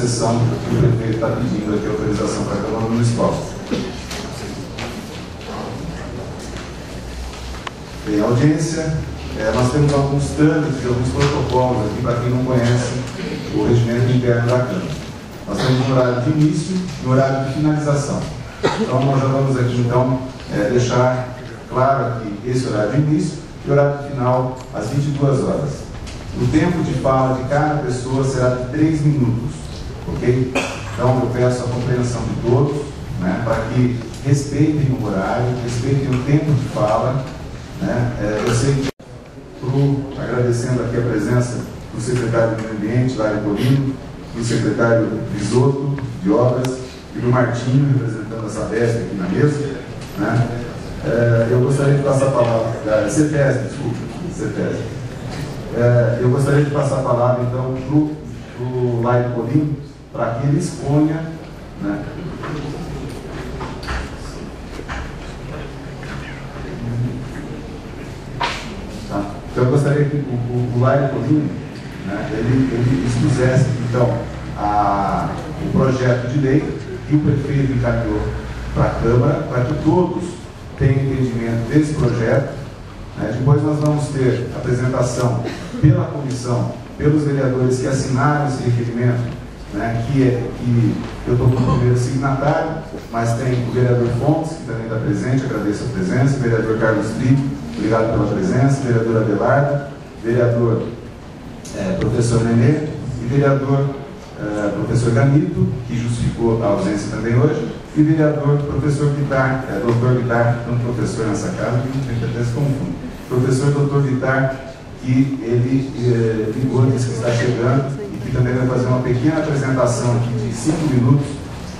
concessão que o prefeito está pedindo aqui, autorização para a Câmara Municipal. Em audiência, nós temos alguns trâmites e alguns protocolos aqui para quem não conhece o regimento interno da Câmara. Nós temos um horário de início e um horário de finalização. Então, nós já vamos aqui, então, deixar claro aqui esse horário de início e o horário de final, às 22 horas. O tempo de fala de cada pessoa será de 3 minutos, ok? Então, eu peço a compreensão de todos, né, para que respeitem o horário, respeitem o tempo de fala, né? Eu sei que, agradecendo aqui a presença do secretário do Meio Ambiente, Lário Polino, do secretário Risotto, de Obras, e do Martinho, representando a Sabesp aqui na mesa, né? Eu gostaria de passar a palavra, CETESB, desculpa, CETESB. Eu gostaria de passar a palavra, então, para o Lário Polino, para que ele exponha, né? Tá? Então, eu gostaria que o Lário Polino, né, ele expusesse, então, o projeto de lei que o prefeito encaminhou para a Câmara, para que todos tenham entendimento desse projeto. Depois nós vamos ter a apresentação pela comissão, pelos vereadores que assinaram esse requerimento, né, que eu estou como primeiro signatário, mas tem o vereador Fontes, que também está presente, agradeço a presença, o vereador Carlos Trigo, obrigado pela presença, o vereador Abelardo, vereador professor Nenê e vereador professor Ganito, que justificou a ausência também hoje, e vereador professor Vitar, doutor Vitar, tanto professor nessa casa, que até se confunde. Professor doutor Vitar, que ele ligou, disse que está chegando e que também vai fazer uma pequena apresentação aqui de 5 minutos,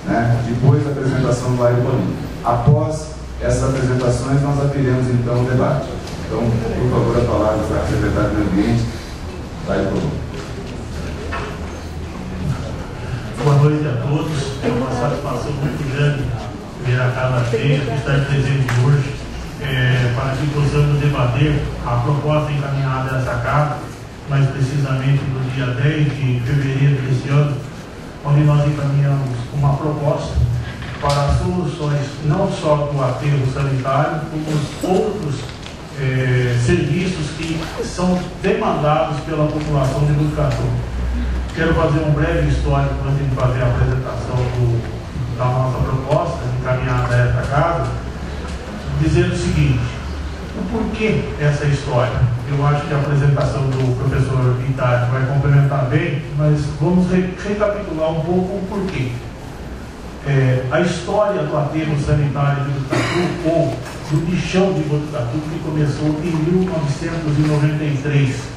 né, depois da apresentação do Lário Polino. Após essas apresentações, nós abriremos então o debate. Então, por favor, a palavra para o secretário do Meio Ambiente, Lário Polino. Boa noite a todos. É uma satisfação muito grande ver a casa cheia, estar presente hoje, para que possamos debater a proposta encaminhada dessa casa, mais precisamente no dia 10 de fevereiro deste ano, onde nós encaminhamos uma proposta para soluções não só do aterro sanitário, como outros serviços que são demandados pela população de Botucatu. Quero fazer um breve histórico antes de fazer a apresentação da nossa proposta encaminhada a esta casa, dizendo o seguinte: o porquê essa história? Eu acho que a apresentação do professor Vitar vai complementar bem, mas vamos recapitular um pouco o porquê. A história do aterro sanitário de Botucatu, ou do lixão de Botucatu, que começou em 1993,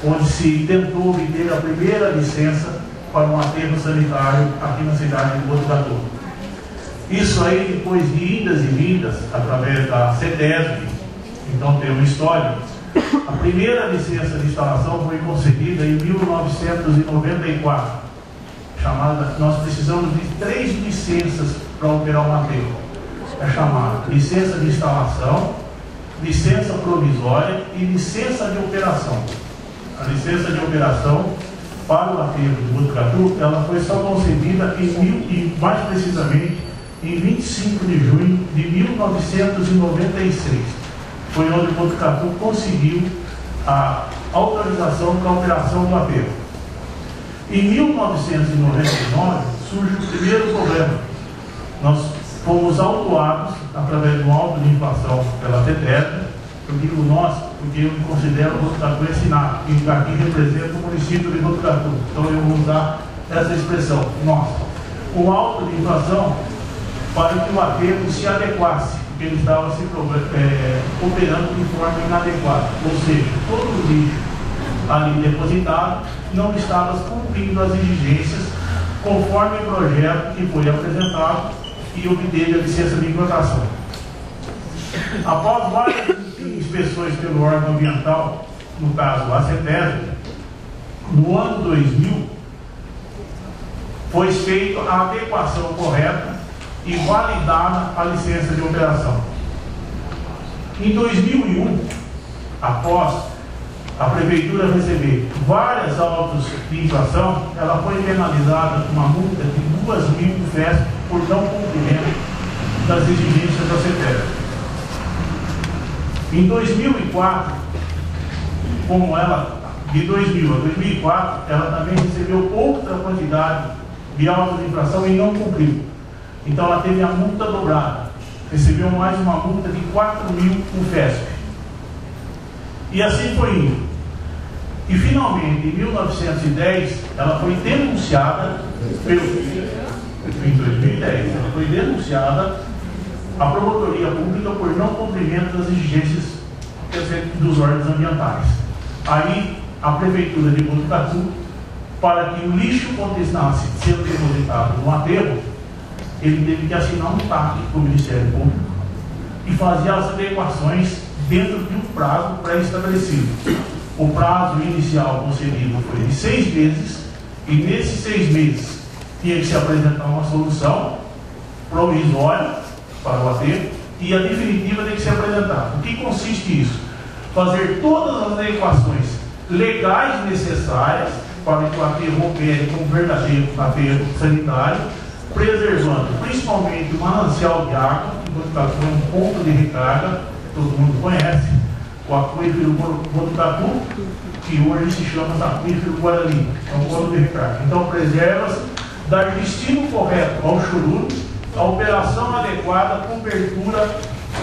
onde se tentou obter a primeira licença para um aterro sanitário aqui na cidade de Botucatu. Isso aí, depois de idas e vindas, através da CETESB, então tem uma história. A primeira licença de instalação foi concedida em 1994, chamada, nós precisamos de 3 licenças para operar um aterro. É chamada licença de instalação, licença provisória e licença de operação. A licença de operação para o aterro de Botucatu, ela foi só concedida mais precisamente em 25 de junho de 1996. Foi onde Botucatu conseguiu a autorização para a operação do aterro. Em 1999 surge o primeiro problema. Nós fomos autuados através de uma auto-inflação pela CETESB. Eu digo nós, porque eu me considero Botucatu ensinado, e aqui representa o município de Botucatu. Então eu vou usar essa expressão, nós. Uma auto-inflação para que o aterro se adequasse, porque ele estava se operando de forma inadequada. Ou seja, todo o lixo ali depositado não estava cumprindo as exigências conforme o projeto que foi apresentado e obteve a licença de implantação. Após várias inspeções pelo órgão ambiental, no caso a CETESB, no ano 2000, foi feita a adequação correta e validada a licença de operação. Em 2001, após a prefeitura receber várias autos de infração, ela foi penalizada com uma multa de 2.000 UFESP por não cumprimento das exigências da CETESB. Em 2004, como ela, de 2000 a 2004, ela também recebeu outra quantidade de autos de infração e não cumpriu. Então ela teve a multa dobrada, recebeu mais uma multa de 4.000 UFESP. E assim foi indo. E finalmente, em 1910, ela foi denunciada em 2010, ela foi denunciada à Promotoria Pública por não cumprimento das exigências dos órgãos ambientais. Aí, a Prefeitura de Botucatu, para que o lixo continuasse sendo depositado no aterro, ele teve que assinar um TAC com o Ministério Público e fazer as adequações dentro de um prazo pré-estabelecido. O prazo inicial concedido foi de 6 meses, e nesses 6 meses tinha que se apresentar uma solução provisória para o aterro, e a definitiva tem que ser apresentada. O que consiste isso? Fazer todas as adequações legais necessárias para que o aterro opere como um verdadeiro aterro sanitário, preservando principalmente o manancial de água, que Botucatu é um ponto de recarga, todo mundo conhece, o aquífero Botucatu, que hoje se chama aquífero Guarani, é um ponto de recarga. Então preserva-se, dar destino correto ao chorume, a operação adequada, a cobertura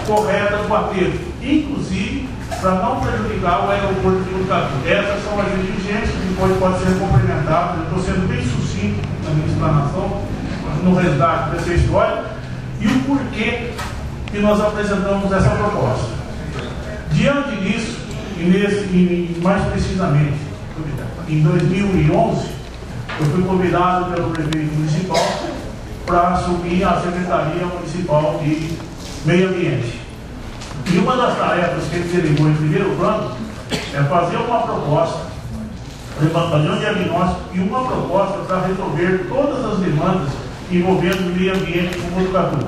correta do aterro, inclusive para não prejudicar o aeroporto de Botucatu. Essas são as exigências que depois pode ser complementadas. Eu estou sendo bem sucinto na minha explanação, no resgate dessa história, e o porquê que nós apresentamos essa proposta. Diante disso, e mais precisamente, em 2011, eu fui convidado pelo prefeito municipal para assumir a Secretaria Municipal de Meio Ambiente. E uma das tarefas que ele delegou em primeiro plano é fazer uma proposta, fazer um diagnóstico e uma proposta para resolver todas as demandas envolvendo o meio ambiente com o Botucatu.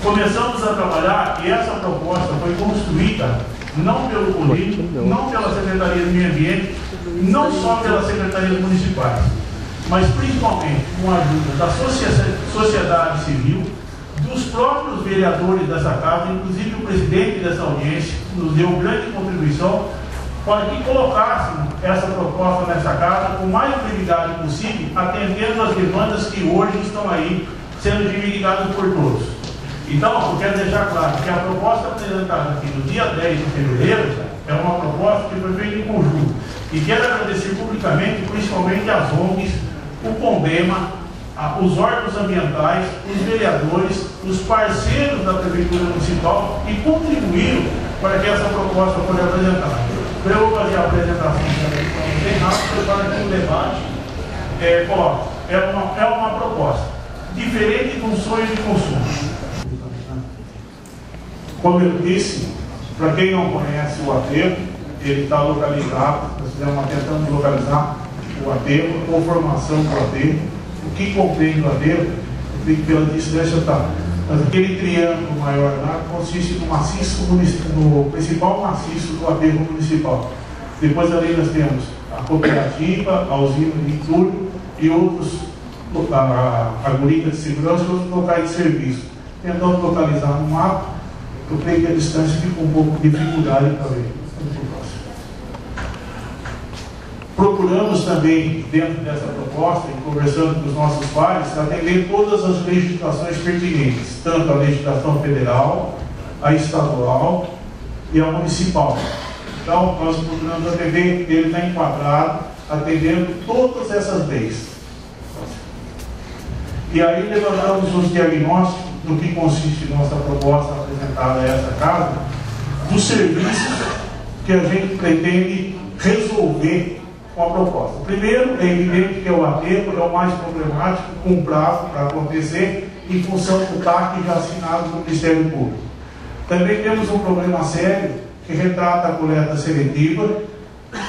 Começamos a trabalhar, e essa proposta foi construída não pelo político, não pela Secretaria do Meio Ambiente, não só pelas secretarias municipais, mas principalmente com a ajuda da sociedade civil, dos próprios vereadores dessa casa, inclusive o presidente dessa audiência, nos deu grande contribuição para que colocássemos essa proposta nessa casa com mais brevidade possível, atendendo às demandas que hoje estão aí sendo reivindicadas por todos. Então, eu quero deixar claro que a proposta apresentada aqui no dia 10 de fevereiro é uma proposta que foi feita em conjunto. E quero agradecer publicamente, principalmente às ONGs, o CONDEMA, os órgãos ambientais, os vereadores, os parceiros da Prefeitura Municipal que contribuíram para que essa proposta fosse apresentada. Eu vou fazer a apresentação bem rápido para que o debate é uma proposta diferente de um sonho de consumo. Como eu disse, para quem não conhece o aterro, ele está localizado, nós tentamos localizar o aterro, a conformação do aterro, o que compreende o aterro, pela distância está. Mas aquele triângulo maior lá consiste no maciço no principal maciço do aterro municipal. Depois ali nós temos a cooperativa, a usina de entulho e outros, a gurita de segurança e outros locais de serviço. Tentamos localizar no mapa, eu creio que a distância fica um pouco de dificuldade para ver. Procuramos também, dentro dessa proposta, e conversando com os nossos pares, atender todas as legislações pertinentes, tanto a legislação federal, a estadual e a municipal. Então, nós procuramos atender, ele está enquadrado, atendendo todas essas leis. E aí levantamos os diagnósticos do que consiste nossa proposta apresentada a essa casa, dos serviços que a gente pretende resolver com a proposta. Primeiro, é evidente que o aterro é o mais problemático, com prazo para acontecer, em função do TAC já assinado no Ministério Público. Também temos um problema sério que retrata a coleta seletiva.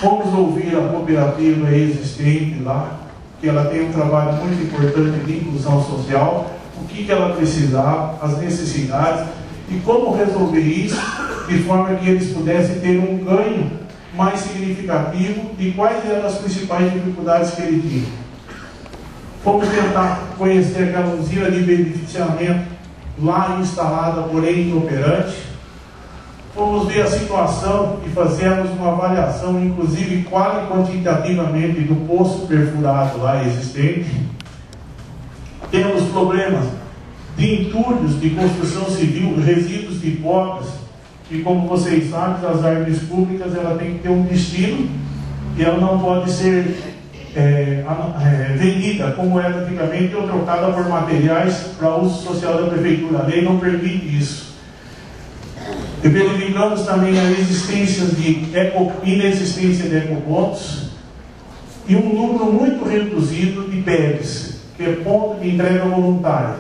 Vamos ouvir a cooperativa existente lá, que ela tem um trabalho muito importante de inclusão social, o que ela precisava, as necessidades e como resolver isso de forma que eles pudessem ter um ganho mais significativo de quais eram as principais dificuldades que ele tinha. Fomos tentar conhecer aquela usina de beneficiamento lá instalada, porém inoperante. Fomos ver a situação e fazemos uma avaliação, inclusive qual e quantitativamente, do poço perfurado lá existente. Temos problemas de entulhos de construção civil, resíduos de podas, e como vocês sabem, as árvores públicas ela tem que ter um destino e ela não pode ser vendida como era antigamente ou trocada por materiais para uso social da prefeitura. A lei não permite isso. E verificamos também a inexistência de ecopontos e um número muito reduzido de PEVs, que é ponto de entrega voluntária.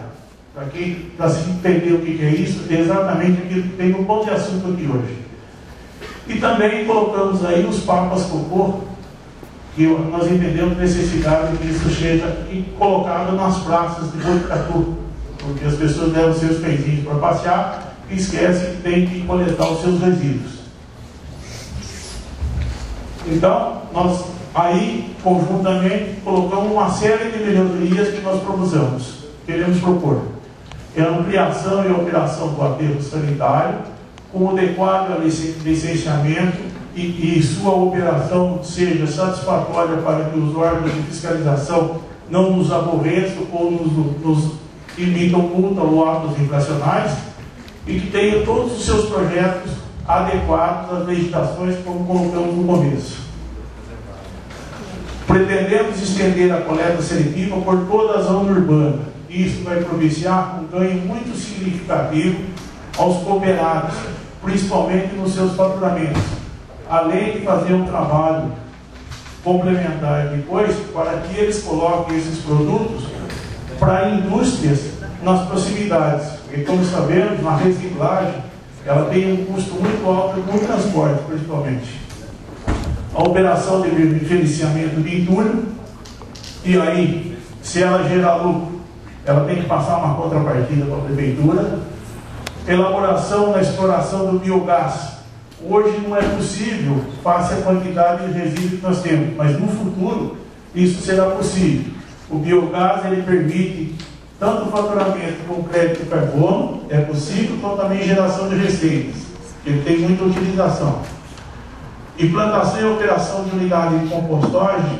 Para se entender o que é isso, é exatamente aquilo que tem no ponto de assunto aqui hoje. E também colocamos aí os papas cocô, que nós entendemos necessidade que isso seja colocado nas praças de Botucatu, porque as pessoas levam seus pezinhos para passear e esquecem que tem que coletar os seus resíduos. Então, nós aí, conjuntamente, colocamos uma série de melhorias que nós queremos propor. É a ampliação e a operação do aterro sanitário, com o adequado licenciamento e sua operação seja satisfatória para que os órgãos de fiscalização não nos aborreçam ou nos emitam multa ou atos infracionais, e que tenha todos os seus projetos adequados às legislações, como colocamos no começo. Pretendemos estender a coleta seletiva por toda a zona urbana. Isso vai propiciar um ganho muito significativo aos cooperados, principalmente nos seus faturamentos, além de fazer um trabalho complementar depois para que eles coloquem esses produtos para indústrias nas proximidades. E como sabemos, na reciclagem, ela tem um custo muito alto no transporte, principalmente. A operação de beneficiamento de entulho, e aí, se ela gerar lucro, ela tem que passar uma contrapartida para a prefeitura. Elaboração da exploração do biogás. Hoje não é possível, face a quantidade de resíduos que nós temos, mas no futuro isso será possível. O biogás ele permite tanto o faturamento com crédito de carbono, é possível, como também geração de receitas. Ele tem muita utilização. Implantação e operação de unidade de compostagem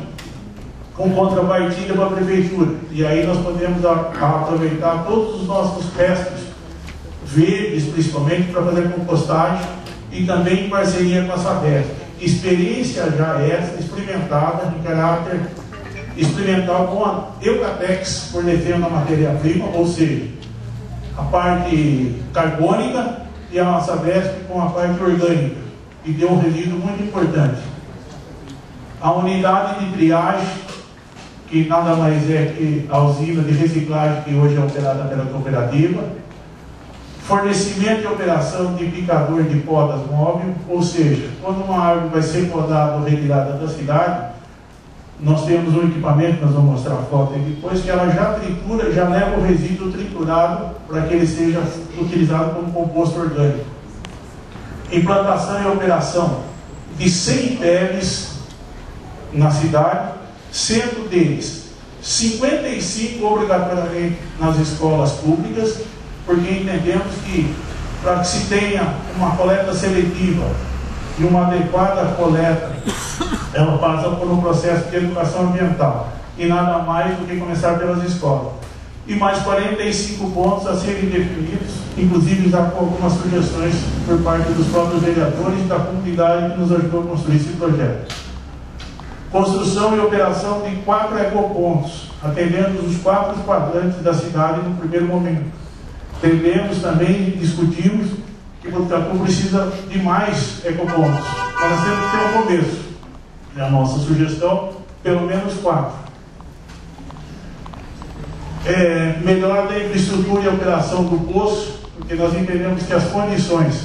com contrapartida para a prefeitura. E aí nós podemos aproveitar todos os nossos restos verdes, principalmente, para fazer compostagem, e também em parceria com a Sabesp. Experiência já essa, experimentada, de caráter experimental, com a Eucatex fornecendo a matéria-prima, ou seja, a parte carbônica, e a Sabesp com a parte orgânica, e deu um resíduo muito importante. A unidade de triagem, que nada mais é que a usina de reciclagem que hoje é operada pela cooperativa. Fornecimento e operação de picador de podas móvel, ou seja, quando uma árvore vai ser podada ou retirada da cidade, nós temos um equipamento, nós vamos mostrar a foto aí depois, que ela já tritura, já leva o resíduo triturado para que ele seja utilizado como composto orgânico. Implantação e operação de 100 PEVs na cidade, sendo deles 55 obrigatoriamente nas escolas públicas, porque entendemos que para que se tenha uma coleta seletiva e uma adequada coleta, ela passa por um processo de educação ambiental, e nada mais do que começar pelas escolas. E mais 45 pontos a serem definidos, inclusive já com algumas sugestões por parte dos próprios vereadores e da comunidade que nos ajudou a construir esse projeto. Construção e operação de 4 ecopontos, atendendo os 4 quadrantes da cidade no primeiro momento. Entendemos também, discutimos, que Botucatu precisa de mais ecopontos. Nós temos que ter um começo. É a nossa sugestão, pelo menos 4. Melhora da infraestrutura e operação do poço, porque nós entendemos que as condições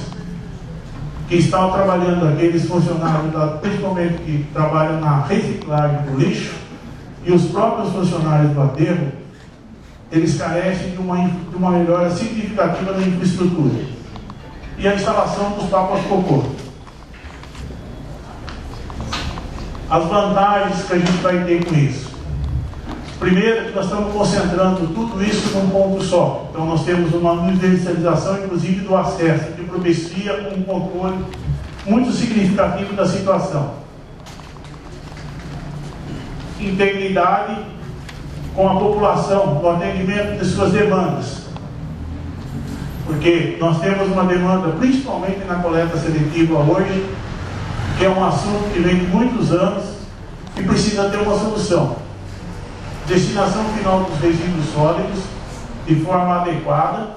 que estão trabalhando aqueles funcionários, principalmente que trabalham na reciclagem do lixo, e os próprios funcionários do aterro, eles carecem de uma melhora significativa da infraestrutura. E a instalação dos papas cocô. As vantagens que a gente vai ter com isso. Primeiro, que nós estamos concentrando tudo isso num ponto só. Então, nós temos uma universalização, inclusive, do acesso, que propicia um controle muito significativo da situação. Integridade com a população, no atendimento de suas demandas. Porque nós temos uma demanda, principalmente na coleta seletiva hoje, que é um assunto que vem de muitos anos e precisa ter uma solução. Destinação final dos resíduos sólidos de forma adequada,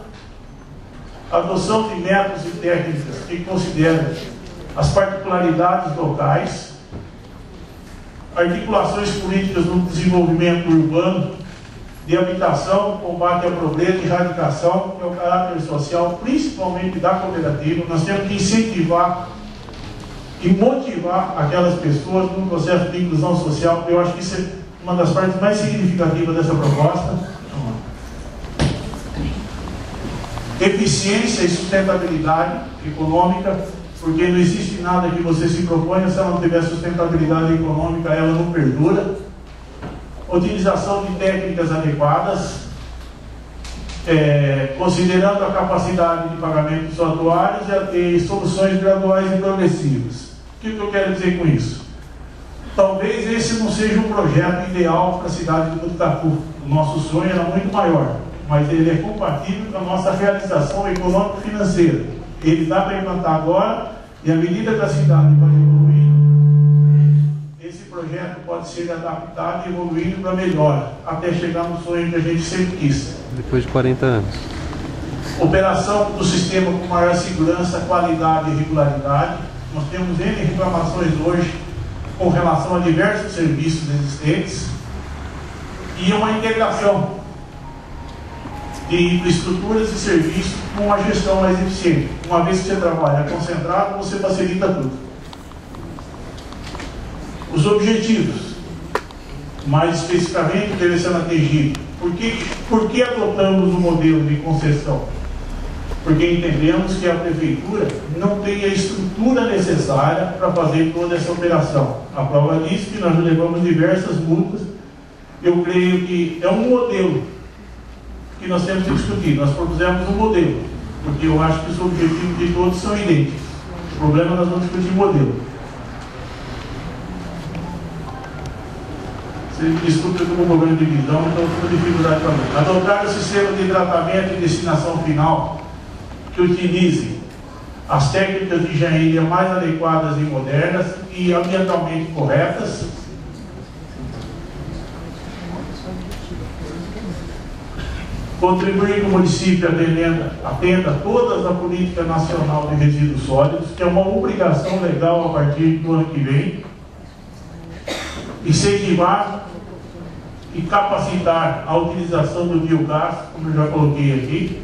adoção de métodos e técnicas que consideram as particularidades locais, articulações políticas no desenvolvimento urbano, de habitação, combate à pobreza e erradicação, que é o caráter social, principalmente da cooperativa. Nós temos que incentivar e motivar aquelas pessoas no processo de inclusão social. Eu acho que isso é uma das partes mais significativas dessa proposta. Eficiência e sustentabilidade econômica, porque não existe nada que você se proponha, se ela não tiver sustentabilidade econômica, ela não perdura. Utilização de técnicas adequadas, considerando a capacidade de pagamento dos atuários e soluções graduais e progressivas. O que eu quero dizer com isso? Talvez esse não seja um projeto ideal para a cidade de Botucatu. O nosso sonho era muito maior, mas ele é compatível com a nossa realização econômico-financeira. Ele dá para implantar agora, e à medida que a cidade vai evoluir, esse projeto pode ser adaptado e evoluindo para melhor, até chegar no sonho que a gente sempre quis. Depois de 40 anos. Operação do sistema com maior segurança, qualidade e regularidade. Nós temos N reclamações hoje com relação a diversos serviços existentes e uma integração de infraestruturas e serviços com uma gestão mais eficiente. Uma vez que você trabalha concentrado, você facilita tudo. Os objetivos, mais especificamente, devem ser atingidos. Por que adotamos o modelo de concessão? Porque entendemos que a prefeitura não tem a estrutura necessária para fazer toda essa operação. A prova disso é que nós levamos diversas multas. Eu creio que é um modelo que nós temos que discutir. Nós propusemos um modelo, porque eu acho que os objetivos de todos são idênticos. O problema é nós vamos discutir modelo. Desculpe com o problema de visão, então estou com dificuldade também. Adotar o sistema de tratamento e destinação final que utilize as técnicas de engenharia mais adequadas e modernas e ambientalmente corretas. Contribuir que o município atenda todas a política nacional de resíduos sólidos, que é uma obrigação legal a partir do ano que vem. Incentivar e capacitar a utilização do biogás, como eu já coloquei aqui.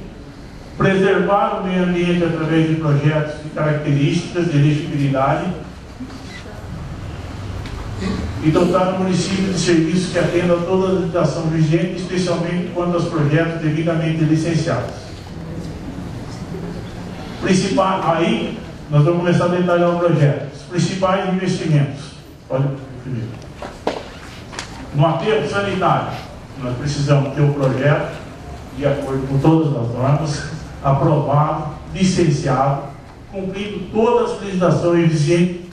Preservar o meio ambiente através de projetos de características de elegibilidade. E dotar o município de serviços que atendam a toda a legislação vigente, especialmente quanto aos projetos devidamente licenciados. Aí, nós vamos começar a detalhar o projeto. Os principais investimentos. Pode primeiro. No aterro sanitário, nós precisamos ter o projeto de acordo com todas as normas, aprovado, licenciado, cumprindo todas as legislações vigentes,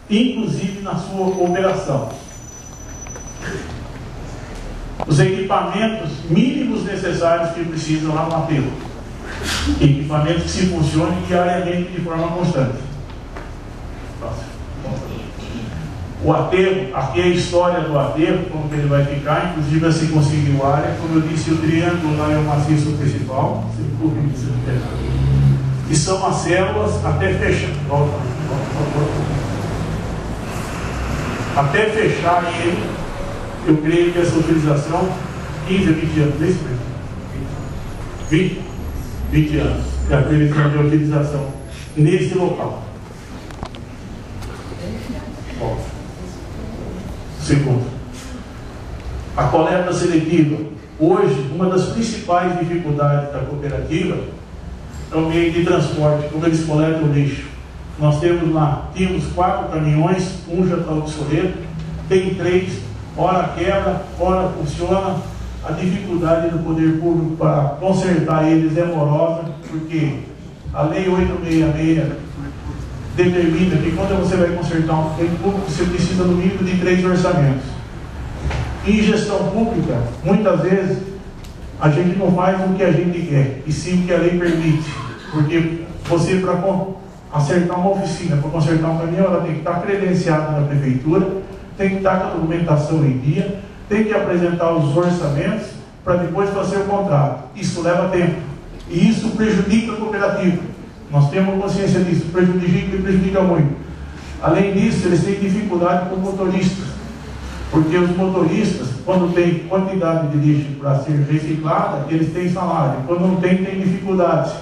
inclusive na sua operação. Os equipamentos mínimos necessários que precisam lá no aterro. Equipamentos que se funcionem diariamente de forma constante. O aterro, aqui é a história do aterro, como que ele vai ficar, inclusive vai se conseguir área, como eu disse, o triângulo lá é o maciço principal, que são as células até fechar. Até fechar ele, eu creio que essa utilização, 15 a 20 anos, é isso mesmo? 20 anos, é a previsão de utilização nesse local. Bom. Segundo, a coleta seletiva. Hoje, uma das principais dificuldades da cooperativa é o meio de transporte, como eles coletam o lixo. Nós tínhamos 4 caminhões, um já está obsoleto, tem 3, ora quebra, ora funciona. A dificuldade do poder público para consertar eles é morosa, porque a Lei 866 determina que quando você vai consertar um bem público, você precisa no mínimo de 3 orçamentos. Em gestão pública, muitas vezes, a gente não faz o que a gente quer, e sim o que a lei permite. Porque você, para acertar uma oficina, para consertar um caminhão, ela tem que estar credenciada na prefeitura, tem que estar com a documentação em dia, tem que apresentar os orçamentos para depois fazer o contrato. Isso leva tempo. E isso prejudica a cooperativa. Nós temos consciência disso, prejudica muito. Além disso, eles têm dificuldade com motoristas, porque os motoristas, quando tem quantidade de lixo para ser reciclada, eles têm salário. Quando não tem dificuldades.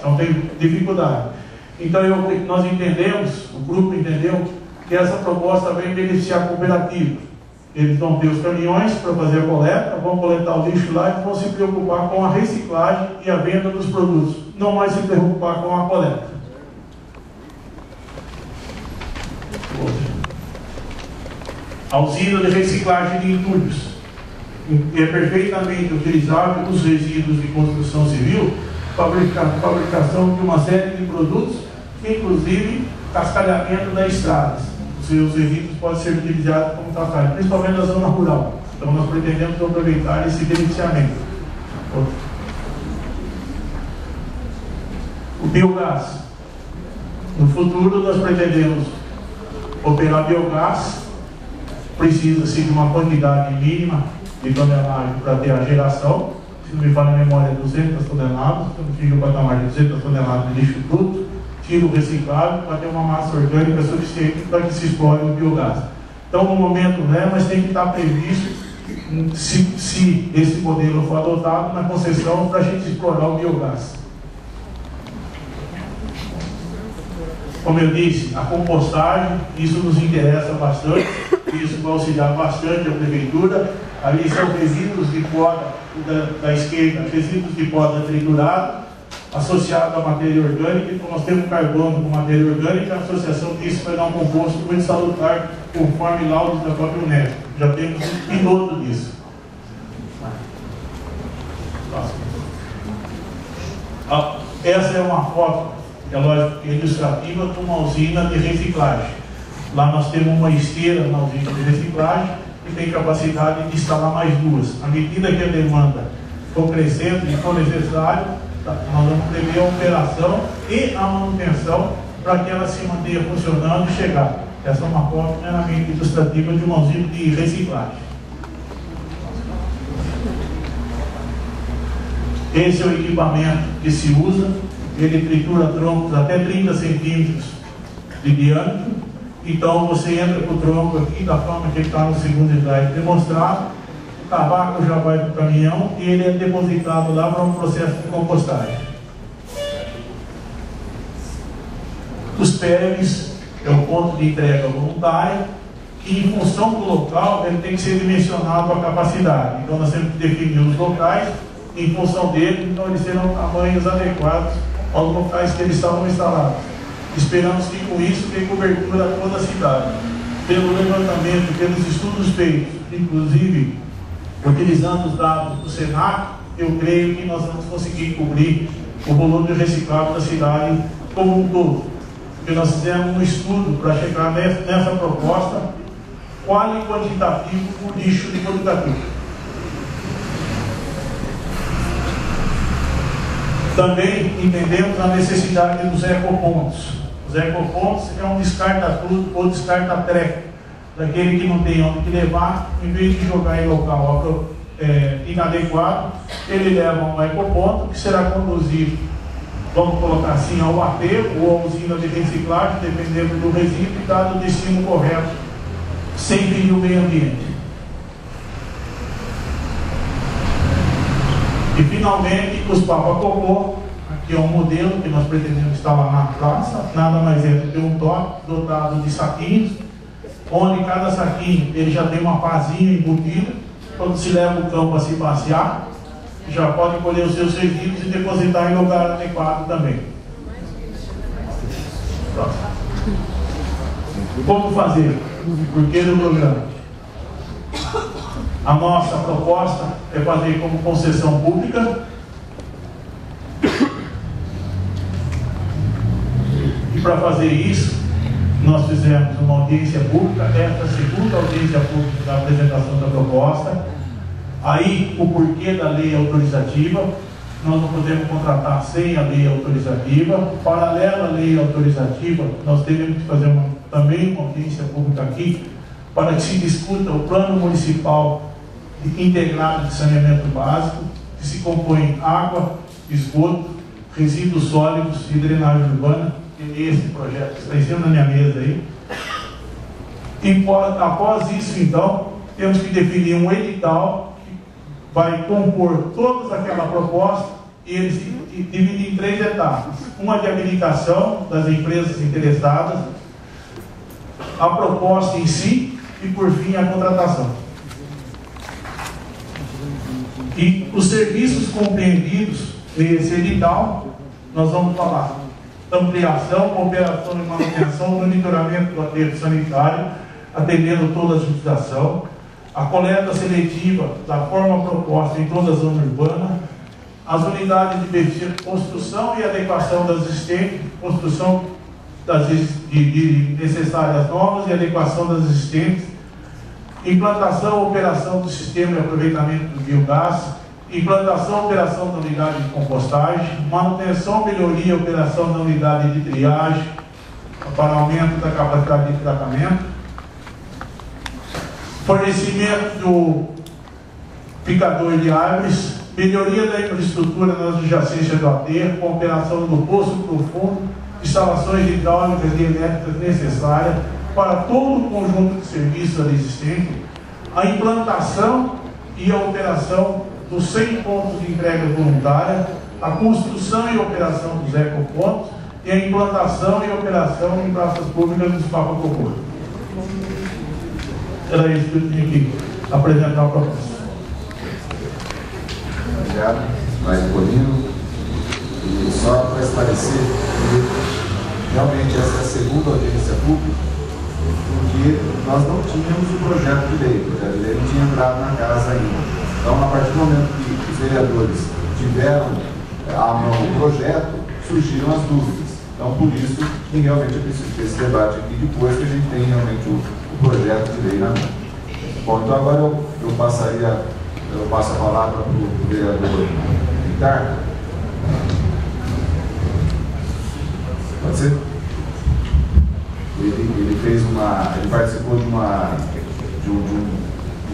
Então nós entendemos, o grupo entendeu, que essa proposta vem beneficiar a cooperativa. Eles vão ter os caminhões para fazer a coleta, vão coletar o lixo lá e vão se preocupar com a reciclagem e a venda dos produtos, não mais se preocupar com a coleta. A usina de reciclagem de entulhos é perfeitamente utilizável os resíduos de construção civil, fabricação de uma série de produtos, inclusive cascalhamento das estradas. Os resíduos podem ser utilizados como cascalho, principalmente na zona rural. Então nós pretendemos aproveitar esse beneficiamento. O biogás. No futuro nós pretendemos operar biogás. Precisa-se de uma quantidade mínima de tonelagem para ter a geração. Se não me falha a memória, 200 toneladas. Quando chega o patamar de 200 toneladas de lixo bruto, tiro reciclável para ter uma massa orgânica suficiente para que se explore o biogás. Então, no momento, mas tem que estar previsto, se esse modelo for adotado, na concessão para a gente explorar o biogás. Como eu disse, a compostagem, isso nos interessa bastante, isso vai auxiliar bastante a prefeitura. Ali são resíduos de poda da esquerda, resíduos de poda triturada, associado à matéria orgânica. Então nós temos carbono com matéria orgânica, a associação disso vai dar um composto muito salutar, conforme laudos da própria Unesco. Já temos um piloto disso. Essa é uma foto, é lógico, ilustrativa de uma usina de reciclagem. Lá nós temos uma esteira na usina de reciclagem que tem capacidade de instalar mais 2. À medida que a demanda for crescendo e for necessário, nós vamos prever a operação e a manutenção para que ela se mantenha funcionando e chegar. Essa é uma foto meramente ilustrativa de uma usina de reciclagem. Esse é o equipamento que se usa. Ele tritura troncos até 30 centímetros de diâmetro. Então você entra com o tronco aqui, da forma que ele está no segundo slide demonstrado. O tabaco já vai para o caminhão e ele é depositado lá para um processo de compostagem. Os PEVs é o ponto de entrega voluntária, e em função do local ele tem que ser dimensionado a capacidade. Então nós temos que definir os locais, em função dele, então eles serão tamanhos adequados aos locais que eles estavam instalados. Esperamos que com isso tenha cobertura a toda a cidade. Pelo levantamento, pelos estudos feitos, inclusive utilizando os dados do Senac, eu creio que nós vamos conseguir cobrir o volume reciclável da cidade como um todo. Porque nós fizemos um estudo para chegar nessa proposta qual e quantitativo o lixo de quantitativo. Também entendemos a necessidade dos ecopontos. Os ecopontos é um descarta-tudo ou descarta-treco, daquele que não tem onde levar, em vez de jogar em local inadequado, ele leva um ecoponto que será conduzido, vamos colocar assim, ao aterro ou à usina de reciclagem, dependendo do resíduo, e dado o destino correto, sem ferir o meio ambiente. E finalmente, os papa-cocô, que é um modelo que nós pretendemos instalar na praça, nada mais é do que um toque dotado de saquinhos, onde cada saquinho ele já tem uma pazinha embutida. Quando se leva o cão para se passear, já pode colher os seus resíduos e depositar em lugar adequado também. Próximo. Como fazer? Por que do programa? A nossa proposta é fazer como concessão pública e para fazer isso nós fizemos uma audiência pública, esta segunda audiência pública da apresentação da proposta. Aí o porquê da lei autorizativa, nós não podemos contratar sem a lei autorizativa. Paralela à lei autorizativa, nós teremos que fazer também uma audiência pública aqui para que se discuta o plano municipal integrado de saneamento básico, que se compõe água, esgoto, resíduos sólidos e drenagem urbana, que é esse projeto que está em cima da minha mesa aí. E após isso, então, temos que definir um edital que vai compor toda aquela proposta e ele se divide em 3 etapas. Uma de habilitação das empresas interessadas, a proposta em si e, por fim, a contratação. E os serviços compreendidos nesse edital, nós vamos falar ampliação, operação e manutenção, monitoramento do aterro sanitário, atendendo toda a legislação, a coleta seletiva da forma proposta em toda a zona urbana, as unidades de construção e adequação das existentes, construção de necessárias novas e adequação das existentes, implantação e operação do sistema de aproveitamento do biogás, implantação e operação da unidade de compostagem, manutenção, melhoria e operação da unidade de triagem para aumento da capacidade de tratamento, fornecimento do picador de árvores, melhoria da infraestrutura nas adjacências do aterro, com operação do poço profundo, instalações hidráulicas e elétricas necessárias para todo o conjunto de serviços ali existente, a implantação e a operação dos 100 pontos de entrega voluntária, a construção e operação dos ecopontos e a implantação e operação em praças públicas dos Papacocô. Era isso que eu tinha que apresentar a proposta. Obrigado, mais Polino. E só para esclarecer, realmente essa é a segunda audiência pública, porque nós não tínhamos o projeto de lei, não tinha entrado na casa ainda. Então, a partir do momento que os vereadores tiveram à mão o projeto, surgiram as dúvidas. Então, por isso que realmente é preciso ter esse debate aqui, depois que a gente tem realmente o projeto de lei na mão. Bom, então agora eu passo a palavra para o vereador Ricardo. Pode ser? Ele participou de um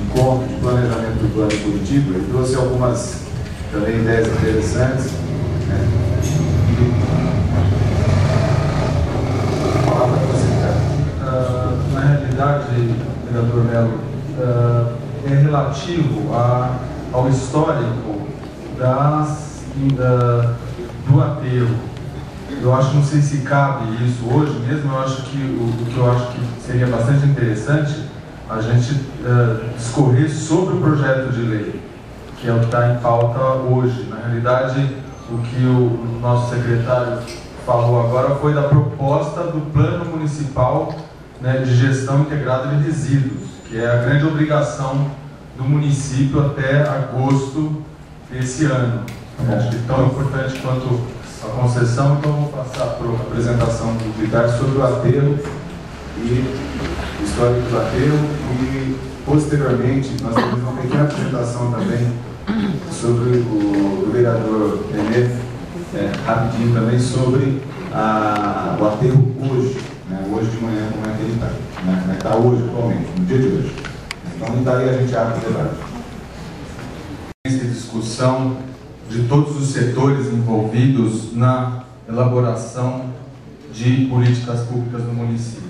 encontro de planejamento urbano em Curitiba. Ele trouxe algumas também ideias interessantes. Né? Palavra para você, Ricardo. Na realidade, vereador Melo, é relativo ao histórico do aterro. Eu acho, não sei se cabe isso hoje mesmo, eu acho que o que eu acho que seria bastante interessante a gente discorrer sobre o projeto de lei, que é o que está em pauta hoje. Na realidade, o que o nosso secretário falou agora foi da proposta do Plano Municipal, né, de Gestão Integrada de Resíduos, que é a grande obrigação do município até agosto desse ano. Acho que tão importante quanto a concessão, então vou passar para a apresentação do Ricardo sobre o aterro e o histórico do aterro, e posteriormente nós temos uma pequena apresentação também sobre o vereador Nenê, rapidinho também, sobre o aterro hoje, né, hoje de manhã, como é que ele está, né, como é que está hoje, atualmente, no dia de hoje. Então daí a gente abre o debate. Essa discussão de todos os setores envolvidos na elaboração de políticas públicas no município.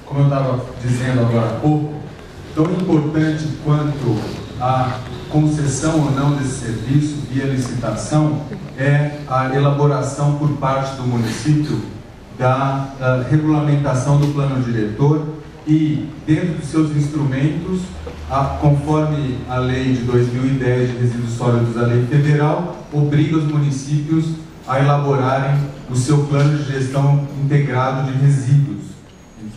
Como eu estava dizendo agora há pouco, tão importante quanto a concessão ou não desse serviço via licitação é a elaboração por parte do município da regulamentação do plano diretor e, dentro dos seus instrumentos, conforme a lei de 2010 de resíduos sólidos, a lei federal, obriga os municípios a elaborarem o seu plano de gestão integrado de resíduos,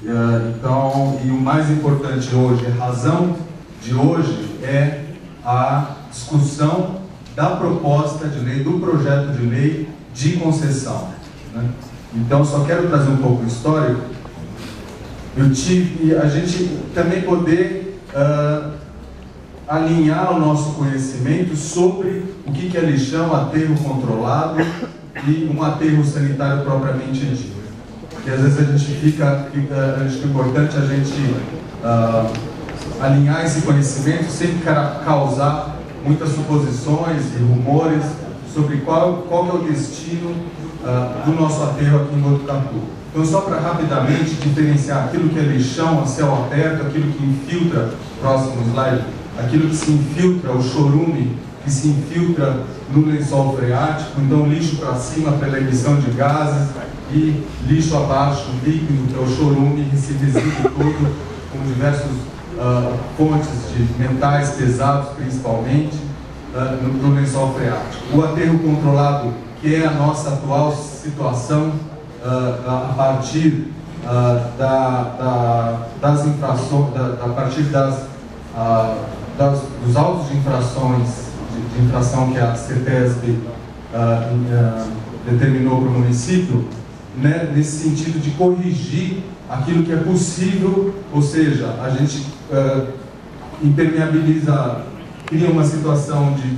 Então, e o mais importante hoje, a razão de hoje é a discussão da proposta de lei, do projeto de lei de concessão, né? Então, só quero trazer um pouco histórico. A gente também poder alinhar o nosso conhecimento sobre o que é lixão, aterro controlado e um aterro sanitário propriamente dito. E às vezes a gente acho que é importante a gente alinhar esse conhecimento sem causar muitas suposições e rumores sobre qual que é o destino do nosso aterro aqui em Botucatu. Então, só para rapidamente diferenciar aquilo que é lixão a céu aberto, aquilo que infiltra, próximo slide, aquilo que se infiltra, o chorume que se infiltra no lençol freático, então lixo para cima pela emissão de gases e lixo abaixo, líquido, que é o chorume, esse resíduo todo com diversas fontes de metais pesados, principalmente, no lençol freático. O aterro controlado, que é a nossa atual situação a partir das infrações, a partir dos autos de infrações, de infração que a CETESB determinou para o município, né, nesse sentido de corrigir aquilo que é possível, ou seja, a gente impermeabiliza, cria uma situação de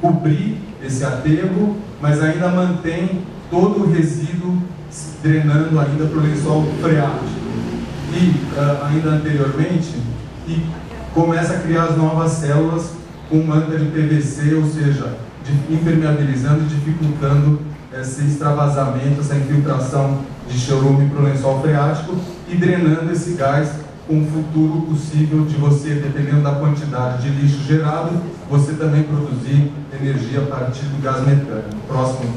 cobrir esse aterro, mas ainda mantém todo o resíduo drenando ainda para o lençol freático. E ainda anteriormente, e começa a criar as novas células com manta de PVC, ou seja, impermeabilizando e dificultando esse extravasamento, essa infiltração de chorume para o lençol freático e drenando esse gás com o futuro possível de você, dependendo da quantidade de lixo gerado, você também produzir energia a partir do gás metânico. Próximo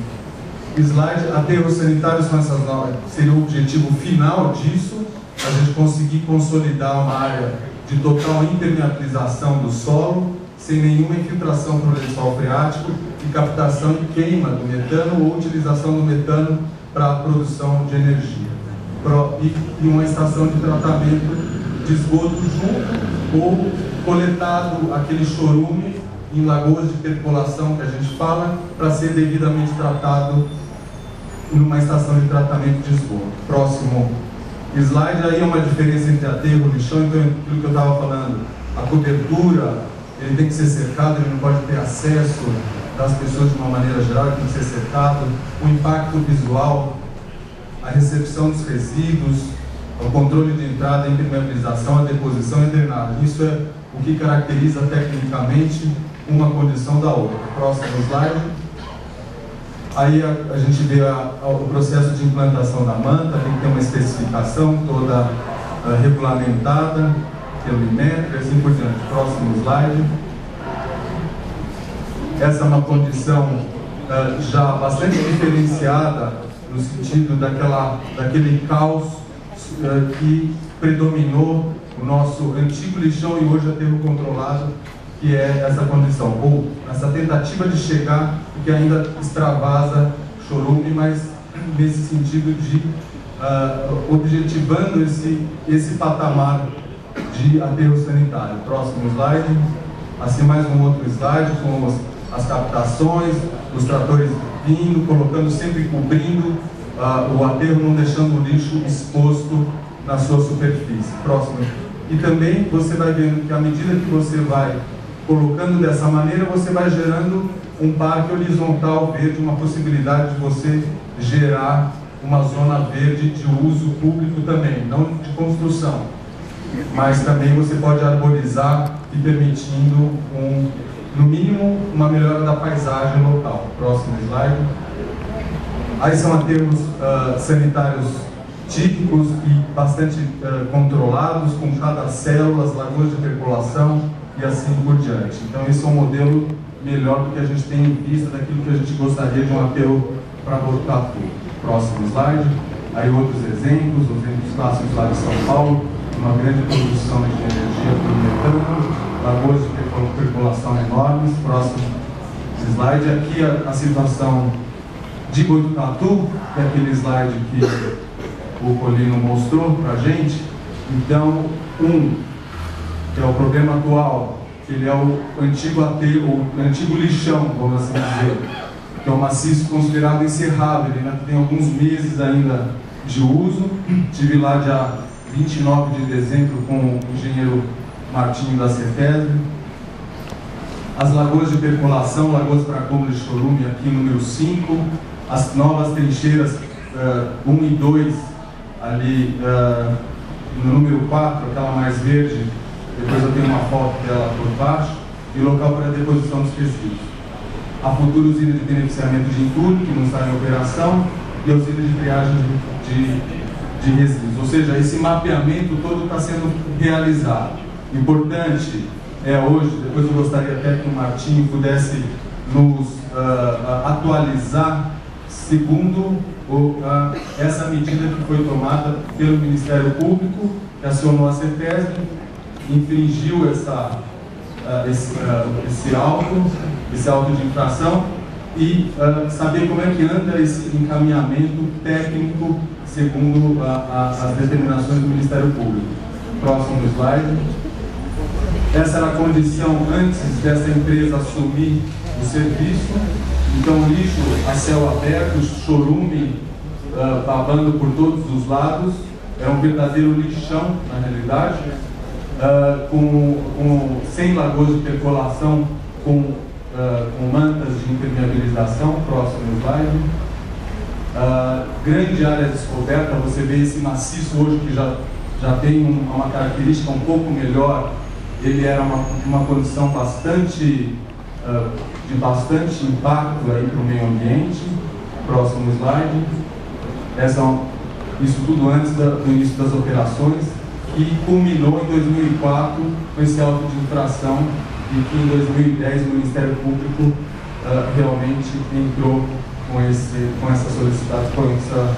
slide. Aterros sanitários são essas novas, seria o objetivo final disso, a gente conseguir consolidar uma área de total impermeabilização do solo, sem nenhuma infiltração para o lençol freático e captação e queima do metano ou utilização do metano para a produção de energia. E uma estação de tratamento de esgoto junto ou coletado aquele chorume em lagoas de percolação que a gente fala, para ser devidamente tratado numa estação de tratamento de esgoto. Próximo slide. Aí é uma diferença entre aterro e lixão. Então, aquilo que eu estava falando, a cobertura, ele tem que ser cercado, ele não pode ter acesso das pessoas de uma maneira geral, ele tem que ser cercado. O impacto visual, a recepção dos resíduos, o controle de entrada, a impermeabilização, a deposição e a drenagem. Isso é o que caracteriza tecnicamente uma condição da outra. Próximo slide. Aí a gente vê o processo de implantação da manta, tem que ter uma especificação toda regulamentada pelo INEP, e assim por diante. Próximo slide. Essa é uma condição já bastante diferenciada no sentido daquele caos que predominou o nosso antigo lixão e hoje aterro controlado, que é essa condição, ou essa tentativa de chegar, que ainda extravasa chorume, mas nesse sentido de objetivando esse patamar de aterro sanitário. Próximo slide. Assim, mais um outro slide com as captações, os tratores vindo, colocando, sempre cobrindo o aterro, não deixando o lixo exposto na sua superfície. Próximo. E também você vai vendo que à medida que você vai colocando dessa maneira, você vai gerando um parque horizontal verde, uma possibilidade de você gerar uma zona verde de uso público também, não de construção, mas também você pode arborizar e permitindo, no mínimo, uma melhora da paisagem local. Próximo slide. Aí são aterros sanitários típicos e bastante controlados, com cada célula, as lagoas de percolação e assim por diante. Então esse é um modelo melhor do que a gente tem em vista daquilo que a gente gostaria de um aterro para Botucatu. Próximo slide. Aí outros exemplos, os exemplos clássicos lá de São Paulo, uma grande produção de energia por metano, lagoas de percolação enormes. Próximo slide. Aqui a situação de Botucatu, que é aquele slide que o Colino mostrou para a gente. Então, que é o problema atual, que ele é o antigo aterro, o antigo lixão, vamos assim dizer, que é um maciço considerado encerrado, ele ainda tem alguns meses ainda de uso. Estive lá dia 29 de dezembro com o engenheiro Martinho da CETESB. As lagoas de percolação, Lagoas para Cômodo de Chorume, aqui número 5, as novas trincheiras 1 e 2, ali no número 4, aquela mais verde, depois eu tenho uma foto dela por baixo, e local para deposição dos resíduos. A futura usina de beneficiamento de entulho, que não está em operação, e a usina de triagem de resíduos. Ou seja, esse mapeamento todo está sendo realizado. Importante hoje, depois eu gostaria até que o Martinho pudesse nos atualizar, segundo essa medida que foi tomada pelo Ministério Público, que acionou a CETESB, infringiu esse auto de infração, e saber como é que anda esse encaminhamento técnico segundo as determinações do Ministério Público. Próximo slide. Essa era a condição antes dessa empresa assumir o serviço. Então, lixo a céu aberto, chorume babando por todos os lados, é um verdadeiro lixão na realidade, sem lagoas de percolação, com mantas de impermeabilização. Próximo slide. Grande área descoberta, você vê esse maciço hoje que já tem uma característica um pouco melhor. Ele era uma condição de bastante impacto aí para o meio ambiente. Próximo slide. Isso tudo antes do início das operações, que culminou em 2004 com esse auto de infração, e que em 2010 o Ministério Público realmente entrou com essa solicitação, com essa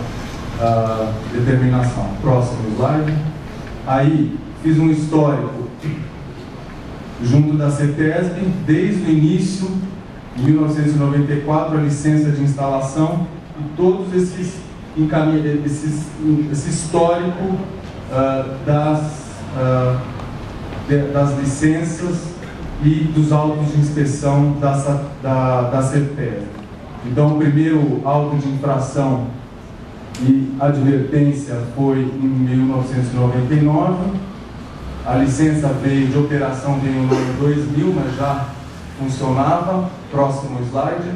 determinação. Próximo slide. Aí fiz um histórico junto da CETESB, desde o início, em 1994, a licença de instalação, e todos esse histórico das licenças e dos autos de inspeção da CETESB. Então, o primeiro auto de infração e advertência foi em 1999. A licença de operação veio no ano 2000, mas já funcionava. Próximo slide.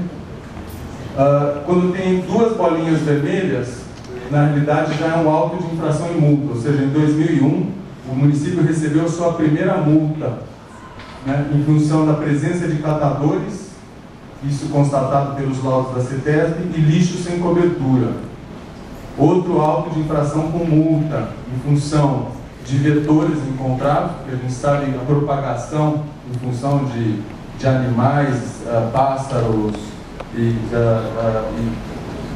Quando tem duas bolinhas vermelhas, na realidade já é um auto de infração e multa. Ou seja, em 2001, o município recebeu a sua primeira multa, né, em função da presença de catadores, isso constatado pelos laudos da CETESB, e lixo sem cobertura. Outro auto de infração com multa, em função de vetores encontrados, porque a gente sabe a propagação em função de animais, pássaros e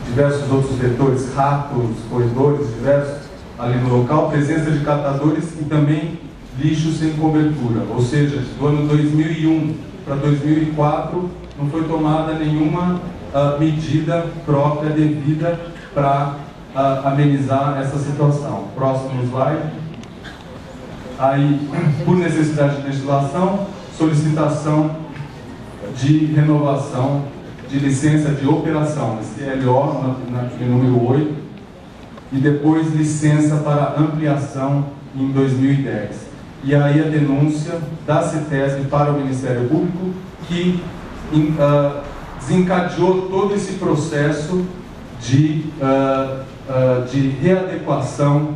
diversos outros vetores, ratos, roedores diversos ali no local, presença de catadores e também lixo sem cobertura. Ou seja, do ano 2001 para 2004 não foi tomada nenhuma medida própria devida para amenizar essa situação. Próximo slide. Aí, por necessidade de legislação, solicitação de renovação de licença de operação, esse LO, no número 8, e depois licença para ampliação em 2010. E aí a denúncia da CETESB para o Ministério Público, que desencadeou todo esse processo de readequação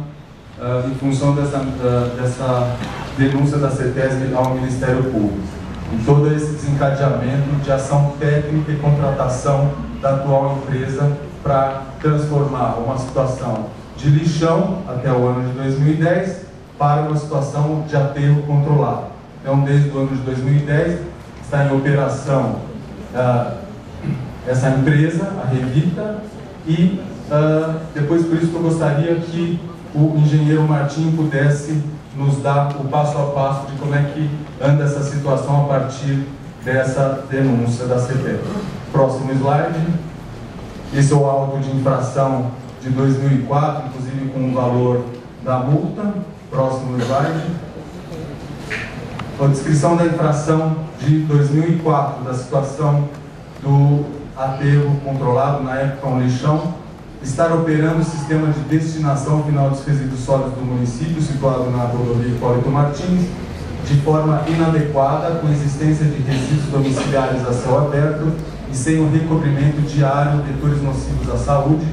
em função dessa denúncia da CETESB ao Ministério Público. E todo esse desencadeamento de ação técnica e contratação da atual empresa para transformar uma situação de lixão até o ano de 2010 para uma situação de aterro controlado. Então, desde o ano de 2010, está em operação essa empresa, a Revita, e depois, por isso que eu gostaria que o engenheiro Martinho pudesse nos dar o passo a passo de como é que anda essa situação a partir dessa denúncia da CETESB. Próximo slide. Esse é o auto de infração de 2004, inclusive com o valor da multa. Próximo slide. A descrição da infração de 2004, da situação do aterro controlado, na época um lixão, estar operando o sistema de destinação final dos resíduos sólidos do município, situado na rodovia Hipólito Martins, de forma inadequada, com existência de resíduos domiciliares a céu aberto e sem o recobrimento diário de vetores nocivos à saúde,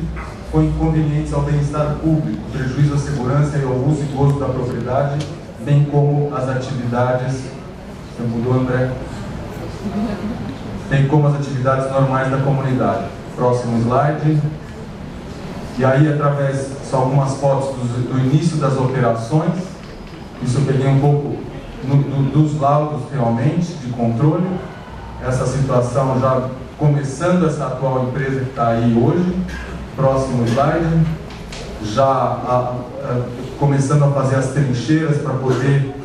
com inconvenientes ao bem-estar público, prejuízo à segurança e ao uso e gozo da propriedade, bem como as atividades... Você mudou, André? Bem como as atividades normais da comunidade. Próximo slide. E aí, através, só algumas fotos do início das operações, isso eu peguei um pouco dos laudos realmente, de controle, essa situação já começando essa atual empresa que está aí hoje. Próximo slide. Já começando a fazer as trincheiras para poder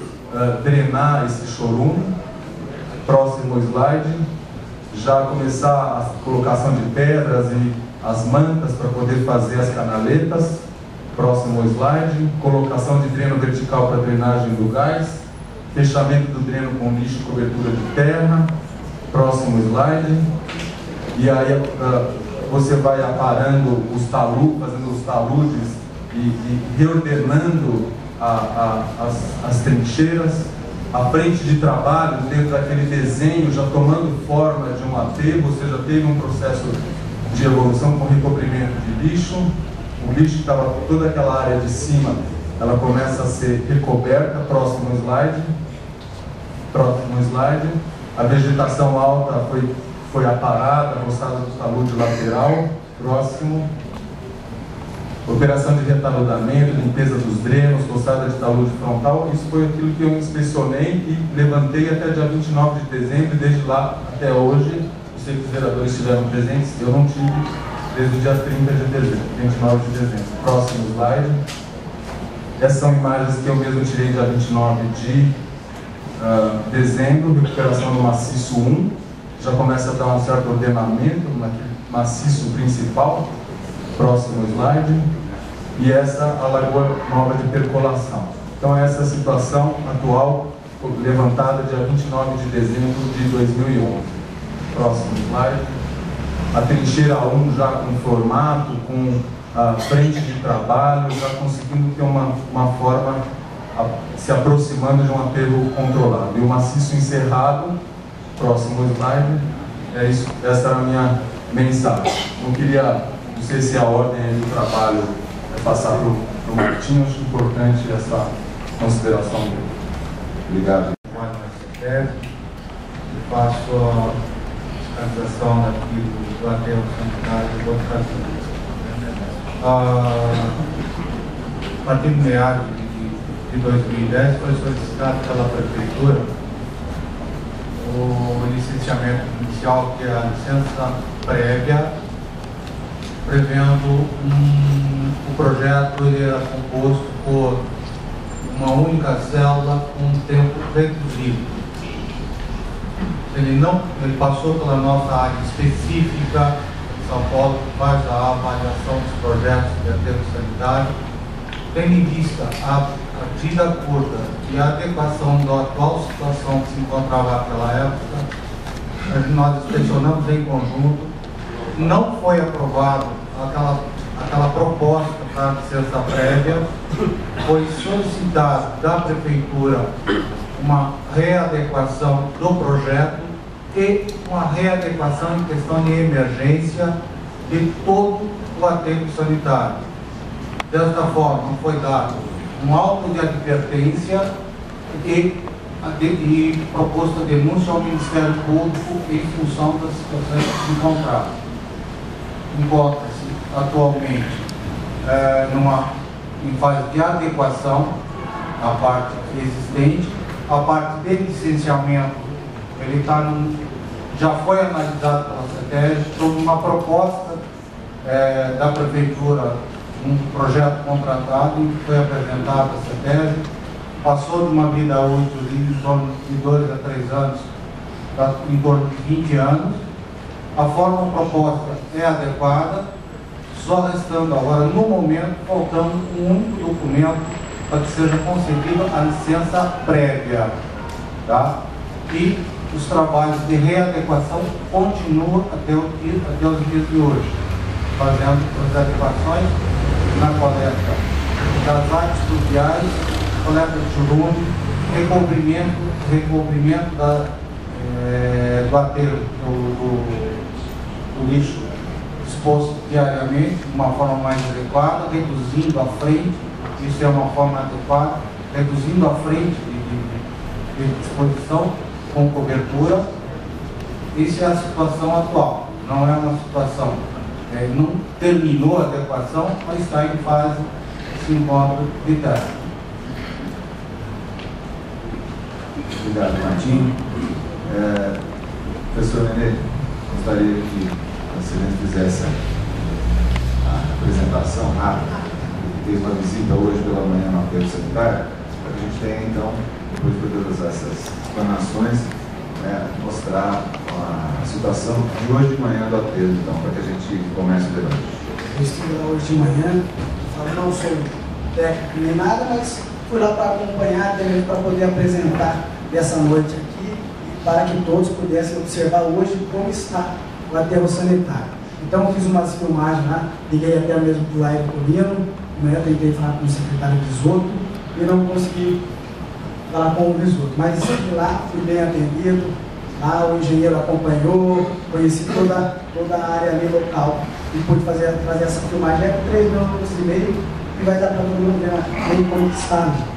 drenar esse chorume. Próximo slide. Já começar a colocação de pedras e as mantas para poder fazer as canaletas. Próximo slide. Colocação de dreno vertical para drenagem do gás. Fechamento do dreno com lixo e cobertura de terra. Próximo slide. E aí você vai aparando os taludes, fazendo os taludes e reordenando as trincheiras. A frente de trabalho, dentro daquele desenho, já tomando forma de um aterro, ou seja, teve um processo de evolução com recobrimento de lixo. O lixo que estava toda aquela área de cima, ela começa a ser recoberta. Próximo slide. Próximo slide. A vegetação alta foi aparada, roçada do talude lateral. Próximo. Operação de retaludamento, limpeza dos drenos, roçada de talude frontal. Isso foi aquilo que eu inspecionei e levantei até dia 29 de dezembro, e desde lá até hoje, eu sei que os vereadores estiveram presentes, eu não tive desde o dia 30 de dezembro, 29 de dezembro. Próximo slide. Essas são imagens que eu mesmo tirei dia 29 de dezembro, recuperação do maciço 1. Já começa a dar um certo ordenamento naquele maciço principal. Próximo slide. E essa a lagoa nova de percolação. Então essa é a situação atual, levantada dia 29 de dezembro de 2011. Próximo slide. A trincheira 1 já com formato, com a frente de trabalho, já conseguindo ter uma forma se aproximando de um aterro controlado. E o maciço encerrado. Próximo slide. É isso, essa era a minha mensagem. Não sei se a ordem do trabalho é passar para o Martinho, acho importante essa consideração dele. Obrigado. Eu faço a fiscalização daqui do aterro sanitário do Boa Casinha. A partir do meados de 2010 foi solicitado pela Prefeitura o licenciamento inicial, que é a licença prévia, prevendo o projeto. Ele era composto por uma única célula com um tempo reduzido. Ele passou pela nossa área específica de São Paulo, que faz a avaliação dos projetos de aterro sanitário, tendo em vista a vida curta e a adequação da atual situação que se encontrava naquela época. Nós inspecionamos em conjunto. Não foi aprovado aquela proposta para licença prévia. Foi solicitado da Prefeitura uma readequação do projeto e uma readequação em questão de emergência de todo o aterro sanitário. Desta forma, foi dado um auto de advertência e proposta denúncia ao Ministério Público em função das situações que se encontravam. Encontra-se atualmente em fase de adequação a parte existente. A parte de licenciamento, ele já foi analisado pela CETESB sob uma proposta da Prefeitura, um projeto contratado que foi apresentado à CETESB, passou de uma vida útil em torno de 2 a 3 anos para em torno de 20 anos. A forma proposta é adequada, só restando agora, no momento, faltando um único documento para que seja concedida a licença prévia, tá? E os trabalhos de readequação continuam até os dias de hoje, fazendo as adequações na coleta das áreas pluviais, coleta de churume, recobrimento do aterro do lixo exposto diariamente de uma forma mais adequada, reduzindo a frente, isso é uma forma adequada, reduzindo a frente de disposição com cobertura. Isso é a situação atual, não é uma situação, não terminou a adequação, mas está em fase de se encontra de terra. Obrigado, Martim. Professor Nenê, gostaria que a excelência fizesse a apresentação rápida. Fez uma visita hoje pela manhã no aterro sanitário, para que a gente tenha, então, depois de todas essas explanações, mostrar a situação de hoje de manhã do aterro, então, para que a gente comece o debate. Eu estive lá hoje de manhã, não sou técnico nem nada, mas fui lá para acompanhar, até mesmo para poder apresentar dessa noite aqui, e para que todos pudessem observar hoje como está o aterro sanitário. Então, fiz umas filmagens lá, liguei até mesmo para o Lairo Colino, tentei falar com o secretário de esgoto e não consegui falar com o esgoto, mas estive lá, fui bem atendido, lá o engenheiro acompanhou, conheci toda a área ali local e pude trazer essa filmagem. É 3 minutos e meio e vai dar para todo mundo ver bem como está ali.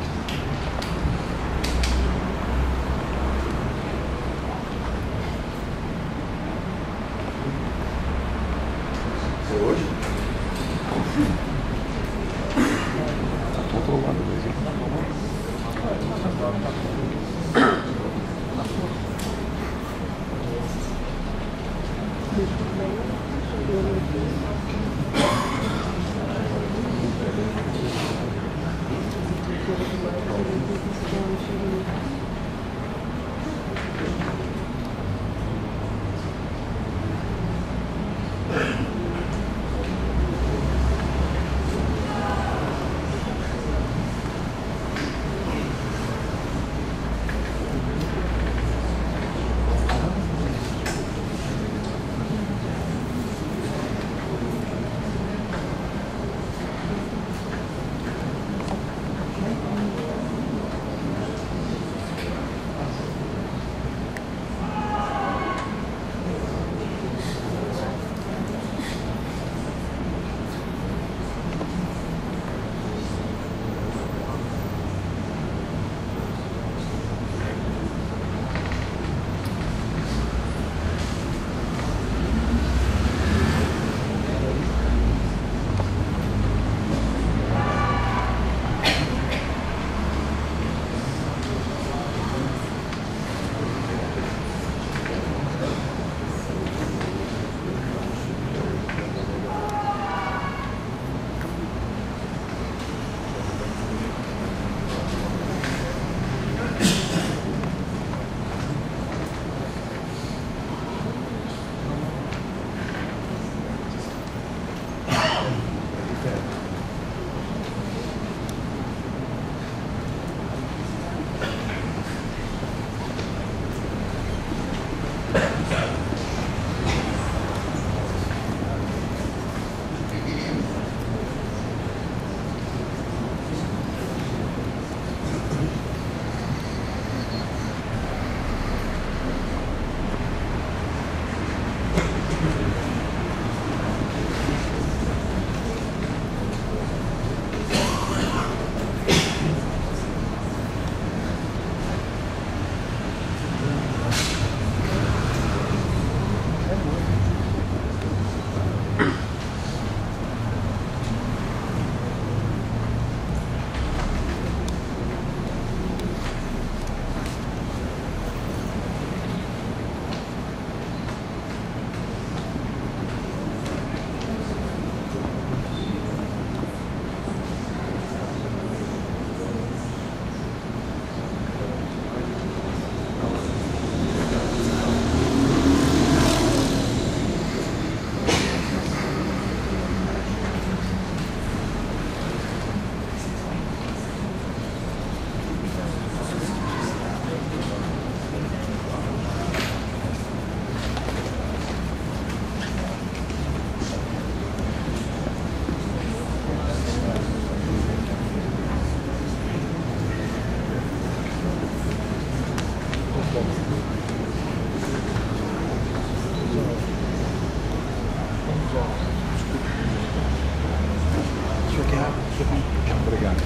Obrigado.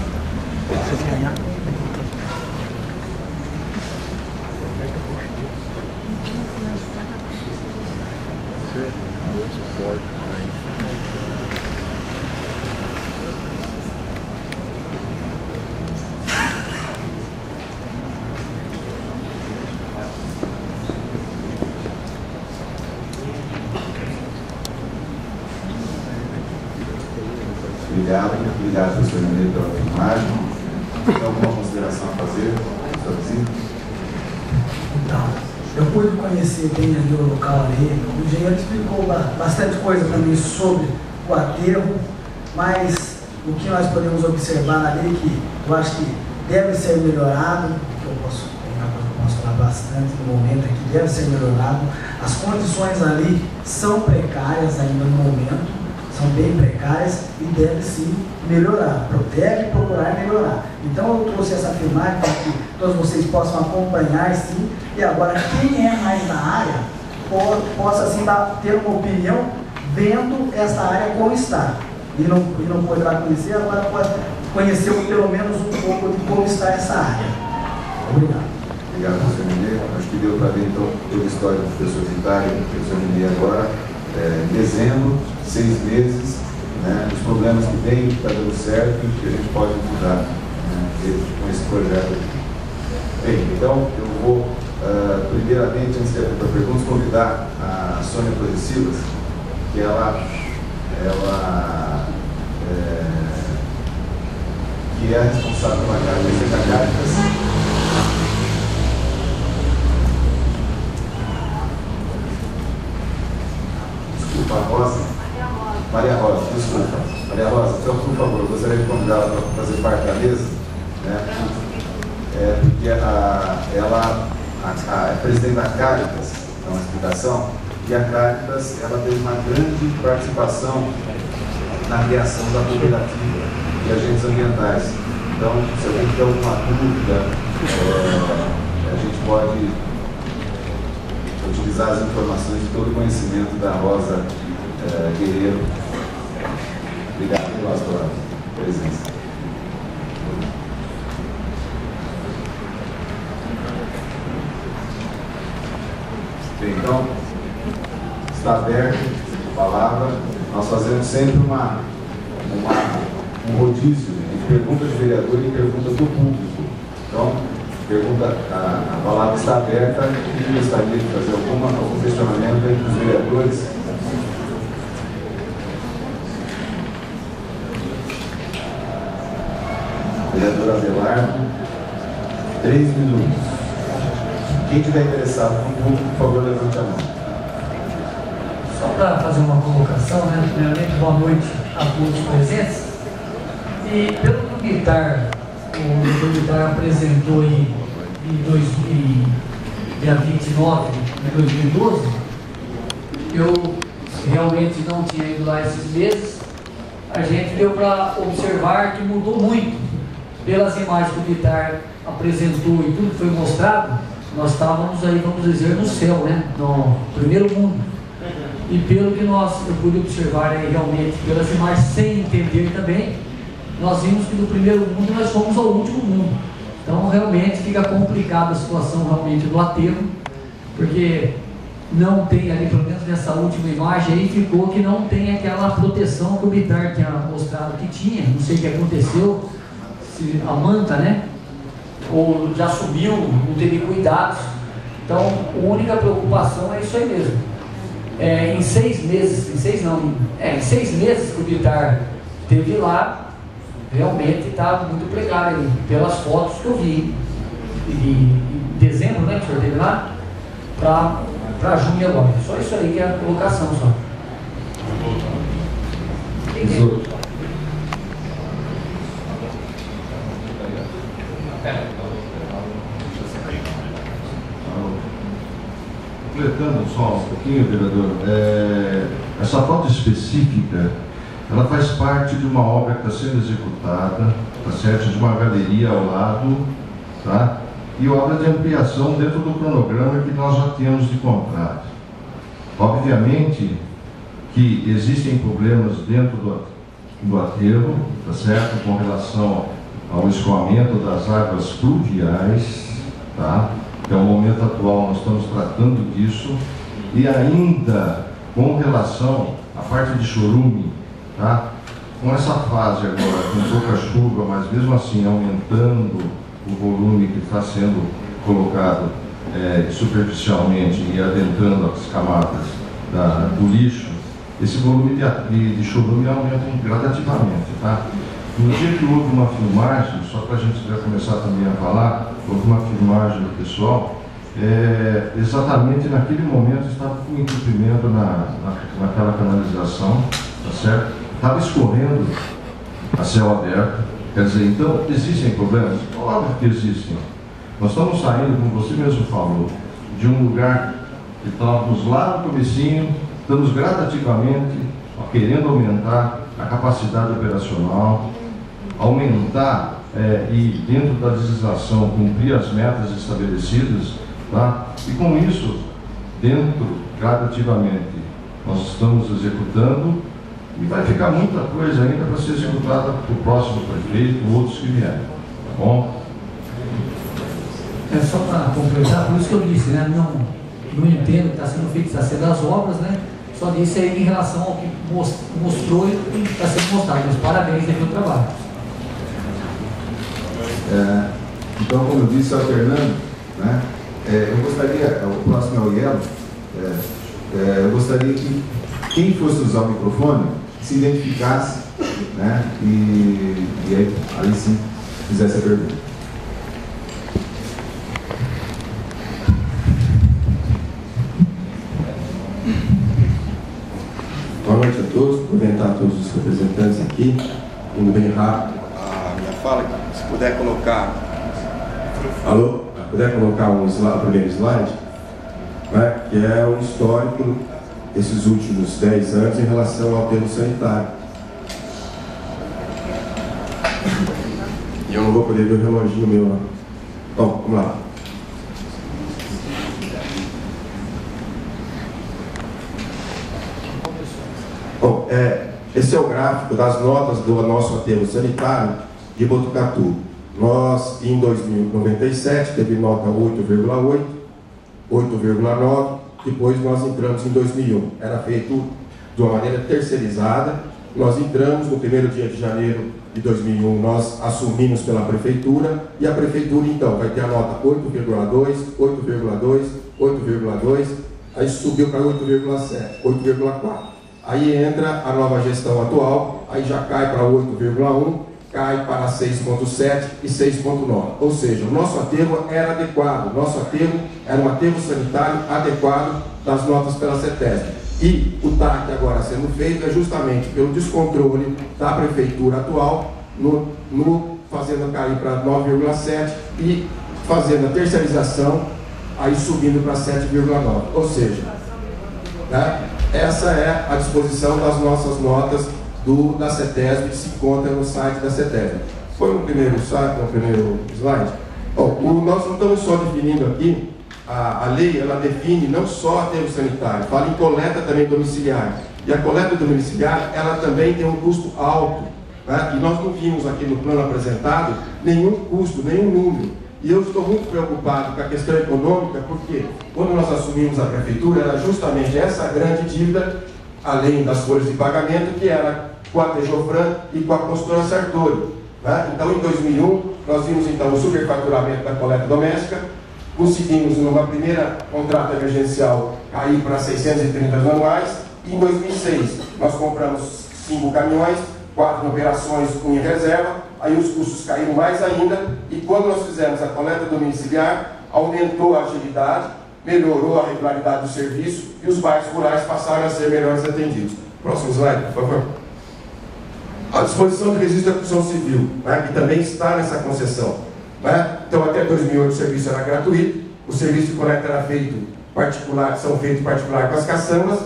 Obrigado, professor Nenê, pela filmagem. Tem alguma consideração a fazer, professor Vizinho? Então, eu pude conhecer bem ali o local ali. O engenheiro explicou bastante coisa também sobre o aterro, mas o que nós podemos observar ali, que eu acho que deve ser melhorado, que eu posso falar bastante no momento aqui, deve ser melhorado. As condições ali são precárias ainda no momento, são bem precárias e deve sim melhorar, deve procurar melhorar. Então eu trouxe essa filmagem para que todos vocês possam acompanhar sim, e agora quem é mais da área possa assim ter uma opinião vendo essa área como está. E não poderá conhecer, agora pode conhecer pelo menos um pouco de como está essa área. Obrigado. Obrigado, professor Nenê. Acho que deu para ver então toda a história do professor Vitário e do professor Nenê agora. Em dezembro, 6 meses, né, os problemas que tem, que está dando certo e que a gente pode mudar, né, com esse projeto. Bem, então eu vou, primeiramente, antes de abrir para perguntas, convidar a Sônia Torres, que que é a responsável pela Caritas da Caritas. Maria Rosa, desculpa. Maria Rosa, então, por favor, eu gostaria de convidá-la para fazer parte da mesa, né? Porque ela é presidente da Caritas, é uma explicação, e a Caritas ela teve uma grande participação na criação da cooperativa de agentes ambientais. Então, se alguém tiver alguma dúvida, a gente pode utilizar as informações de todo o conhecimento da Rosa Guerreiro. Obrigado pela sua presença. Bem, então, está aberto a palavra. Nós fazemos sempre um rodízio de perguntas do vereador e perguntas do público. Então, a palavra está aberta. Quem gostaria de fazer algum questionamento entre os vereadores? Vereador Abelardo, 3 minutos. Quem estiver interessado no público, por favor, levante a mão. Só para fazer uma colocação, né? Primeiramente, boa noite a todos presentes. E pelo que o Bitar apresentou aí dia 29 de 2012, eu realmente não tinha ido lá esses meses. A gente deu para observar que mudou muito. Pelas imagens que o Bitar apresentou e tudo que foi mostrado, nós estávamos aí, vamos dizer, no céu, né? No primeiro mundo. E pelo que eu pude observar aí, realmente, pelas imagens, sem entender também, nós vimos que do primeiro mundo nós fomos ao último mundo. Então realmente fica complicada a situação realmente do aterro, porque não tem ali, pelo menos nessa última imagem aí, ficou que não tem aquela proteção que o Bitar tinha mostrado que tinha. Não sei o que aconteceu, se a manta, né? Ou já subiu, não teve cuidados. Então a única preocupação é isso aí mesmo. Em 6 meses que o Bitar esteve lá, realmente está muito precário ali, pelas fotos que eu vi em dezembro, né, que o senhor teve lá, para junho agora. Só isso aí que é a colocação só. Completando só um pouquinho, vereador, essa foto específica, ela faz parte de uma obra que está sendo executada, tá certo? De uma galeria ao lado, tá? E obra de ampliação dentro do cronograma que nós já temos de contrato. Obviamente que existem problemas dentro do aterro, tá certo? Com relação ao escoamento das águas pluviais, tá? Que é o momento atual, nós estamos tratando disso, e ainda com relação à parte de chorume, tá? Com essa fase agora, com pouca chuva, mas mesmo assim aumentando o volume que está sendo colocado superficialmente e adentrando as camadas do lixo, esse volume de chorume aumenta gradativamente, tá? No dia que houve uma filmagem, só para a gente já começar também a falar, houve uma filmagem do pessoal, exatamente naquele momento estava com entupimento naquela canalização, tá certo? Estava escorrendo a céu aberto, quer dizer, então existem problemas? Óbvio que existem. Nós estamos saindo, como você mesmo falou, de um lugar que estávamos lá no comecinho, estamos gradativamente querendo aumentar a capacidade operacional, aumentar e dentro da legislação cumprir as metas estabelecidas, tá? E com isso, gradativamente, nós estamos executando e vai ficar muita coisa ainda para ser executada para o próximo prefeito, outros que vierem, tá bom? Só para completar, por isso que eu disse, né? Não entendo que está sendo feito, está sendo as obras, né? Só disse aí em relação ao que mostrou e está sendo mostrado. Mas parabéns aí pelo trabalho. Então, como eu disse, alternando, né? Eu gostaria, o próximo é o Ielo, eu gostaria que quem fosse usar o microfone se identificasse, né? E aí sim fizesse a pergunta. Boa noite a todos, cumprimentar a todos os representantes aqui, indo bem rápido a minha fala, se puder colocar, puder colocar o primeiro slide, né, que é um histórico desses últimos 10 anos em relação ao aterro sanitário. E eu não vou poder ver o reloginho meu. Bom, vamos lá. Bom, esse é o gráfico das notas do nosso aterro sanitário de Botucatu. Nós, em 2097, teve nota 8,8, 8,9, depois nós entramos em 2001. Era feito de uma maneira terceirizada. Nós entramos no 1º dia de janeiro de 2001, nós assumimos pela prefeitura, e a prefeitura, então, vai ter a nota 8,2, 8,2, 8,2, aí subiu para 8,7, 8,4. Aí entra a nova gestão atual, aí já cai para 8,1, cai para 6,7 e 6,9. Ou seja, o nosso aterro era adequado, o nosso aterro era um aterro sanitário adequado das notas pela CETESB. E o TAC agora sendo feito é justamente pelo descontrole da prefeitura atual, fazendo cair para 9,7 e fazendo a terceirização, aí subindo para 7,9. Ou seja, né? Essa é a disposição das nossas notas da CETESB, que se encontra no site da CETESB. Foi no primeiro slide? Bom, nós não estamos só definindo aqui, a lei ela define não só aterro sanitário, fala em coleta também domiciliar. E a coleta domiciliar, ela também tem um custo alto, né? E nós não vimos aqui no plano apresentado nenhum custo, nenhum número. E eu estou muito preocupado com a questão econômica, porque quando nós assumimos a prefeitura, era justamente essa grande dívida, além das folhas de pagamento, que era com a Tejofran e com a consultora Sartori, né? Então, em 2001, nós vimos então o superfaturamento da coleta doméstica, conseguimos, numa primeira contrato emergencial, cair para 630 anuais, e em 2006, nós compramos 5 caminhões, 4 operações, 1 em reserva, aí os custos caíram mais ainda, e quando nós fizemos a coleta domiciliar, aumentou a agilidade, melhorou a regularidade do serviço, e os bairros rurais passaram a ser melhores atendidos. Próximo slide, por favor. A disposição de registro da construção civil, né, que também está nessa concessão. Né? Então, até 2008 o serviço era gratuito, o serviço de coleta era feito particular, são feitos particular com as caçambas,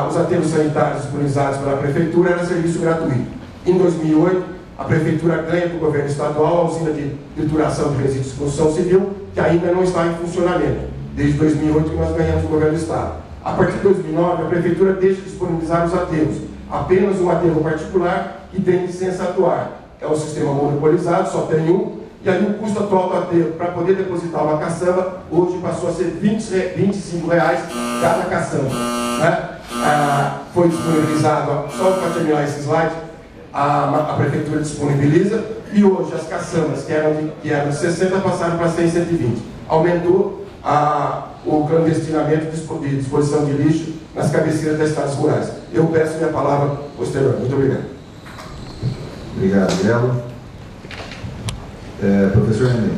os aterros sanitários disponibilizados pela prefeitura era serviço gratuito. Em 2008, a prefeitura ganha do governo estadual a usina de trituração de resíduos de construção civil, que ainda não está em funcionamento. Desde 2008 que nós ganhamos do governo do estado. A partir de 2009, a prefeitura deixa de disponibilizar os aterros. Apenas um aterro particular que tem licença a atuar. É um sistema monopolizado, só tem um, e aí o custo atual do aterro para poder depositar uma caçamba hoje passou a ser R$25 cada caçamba. Né? Foi disponibilizado, só para terminar esse slide, a prefeitura disponibiliza, e hoje as caçambas que eram de 60 passaram para 100, 120. Aumentou o clandestinamento de disposição de lixo nas cabeceiras das estradas rurais. Eu peço minha palavra posterior. Muito obrigado. Obrigado, Belo. Professor René.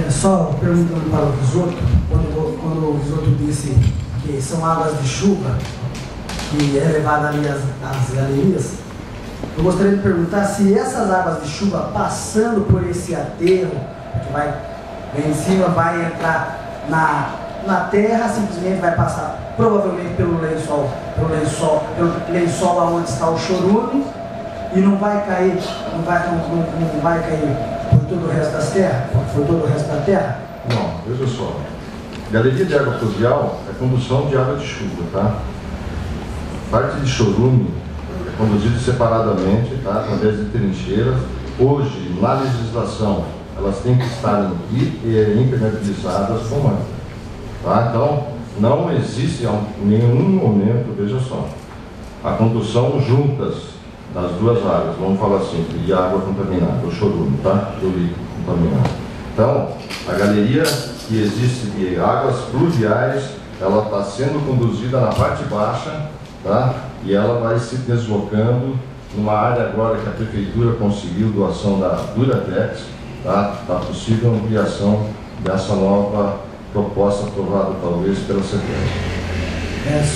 Só perguntando para o Visoto, quando o Visoto disse que são águas de chuva, que é levada ali às galerias, eu gostaria de perguntar se essas águas de chuva passando por esse aterro, que vai em cima, vai entrar na terra, simplesmente vai passar provavelmente pelo lençol onde está o chorume, e não vai cair, não vai cair por todo o resto das terras, por todo o resto da terra? Não, veja só. Galeria de água pluvial é condução de água de chuva, tá? Parte de chorume é conduzida separadamente, tá? Através de trincheiras. Hoje, na legislação, elas têm que estar impermeabilizadas com manta, tá? Então, não existe em nenhum momento, veja só, a condução juntas das duas áreas, vamos falar assim, de água contaminada, o chorume, tá? Do líquido contaminado. Então, a galeria que existe de águas pluviais, ela está sendo conduzida na parte baixa, tá? E ela vai se deslocando numa área agora que a prefeitura conseguiu doação da Duratex, tá? Está possível ampliação dessa nova proposta aprovada talvez pela CETESB.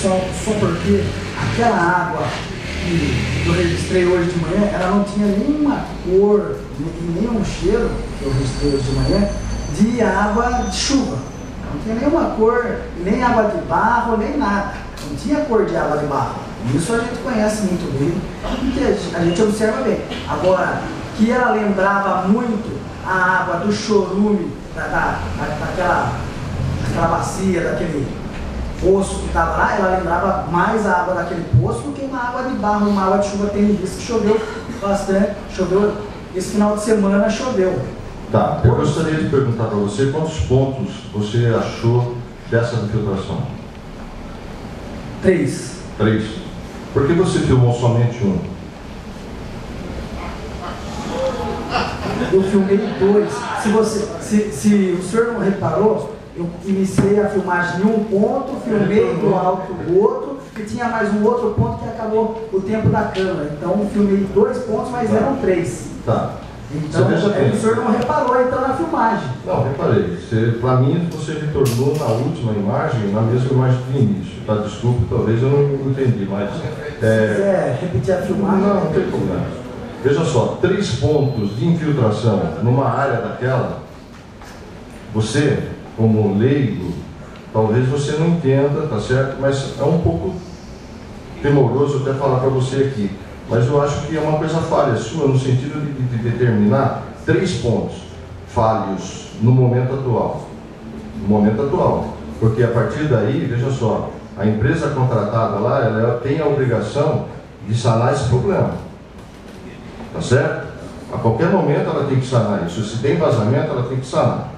Só porque aquela água que eu registrei hoje de manhã, ela não tinha nenhuma cor, nenhum cheiro, que eu registrei hoje de manhã, de água de chuva. Não tinha nenhuma cor, nem água de barro, nem nada. Não tinha cor de água de barro. Isso a gente conhece muito bem, porque a gente observa bem. Agora, que ela lembrava muito a água do chorume, daquela bacia, daquele poço que estava lá, ela lembrava mais a água daquele poço do que uma água de barro, uma água de chuva. Tem visto que choveu bastante, choveu, esse final de semana choveu. Tá, eu gostaria de perguntar para você quantos pontos você achou dessa infiltração? 3. 3. Por que você filmou somente um? Eu filmei 2. Se o senhor não reparou, eu iniciei a filmagem em um ponto, filmei do alto do outro, e tinha mais um outro ponto que acabou o tempo da câmera. Então filmei 2 pontos, mas eram 3. Tá. Então o senhor não reparou então na filmagem? Não, reparei. Para mim você retornou na última imagem, na mesma imagem do início. Tá? Desculpe, talvez eu não entendi, mas... Se quiser repetir a filmagem... Não tem problema. Veja só, 3 pontos de infiltração numa área daquela, você, como leigo, talvez você não entenda, tá certo? Mas é um pouco temoroso até falar para você aqui. Mas eu acho que é uma coisa falha sua, no sentido de determinar 3 pontos falhos no momento atual. No momento atual. Porque a partir daí, veja só, a empresa contratada lá, ela tem a obrigação de sanar esse problema. Tá certo? A qualquer momento ela tem que sanar isso. Se tem vazamento, ela tem que sanar.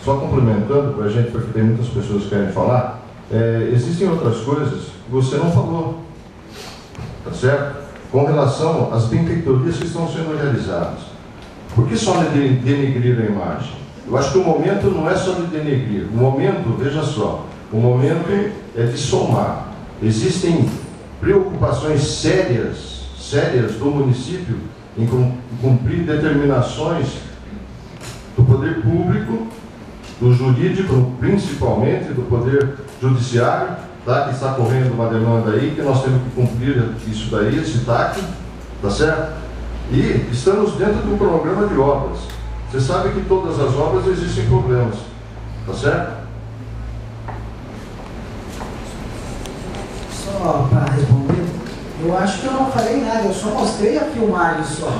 Só complementando para a gente, porque tem muitas pessoas que querem falar, existem outras coisas que você não falou. Tá certo? Com relação às benfeitorias que estão sendo realizadas. Por que só denegrir a imagem? Eu acho que o momento não é só de denegrir. O momento, veja só, o momento é de somar. Existem preocupações sérias do município em cumprir determinações do poder público, do jurídico, principalmente do poder judiciário, tá? Que está correndo uma demanda aí, que nós temos que cumprir isso daí, esse TAC, tá certo? E estamos dentro de um programa de obras. Você sabe que todas as obras existem problemas, tá certo? Só para responder, eu acho que eu não falei nada, eu só mostrei a filmagem só.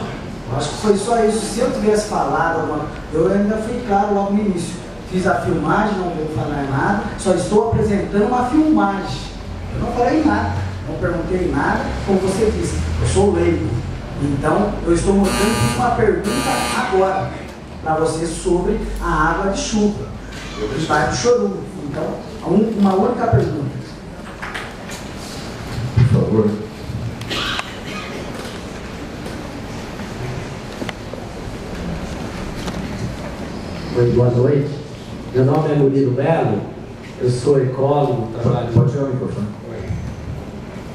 Eu acho que foi só isso. Se eu tivesse falado, eu ainda fui claro logo no início. Fiz a filmagem, não vou falar nada, só estou apresentando uma filmagem. Eu não falei nada, não perguntei nada, como você disse, eu sou leigo. Então, eu estou mostrando uma pergunta agora para você sobre a água de chuva, do bairro do Chorume. Então, uma única pergunta. Por favor. Oi, boa noite. Meu nome é Murilo Melo, eu sou ecólogo, trabalho... Pode tirar o microfone.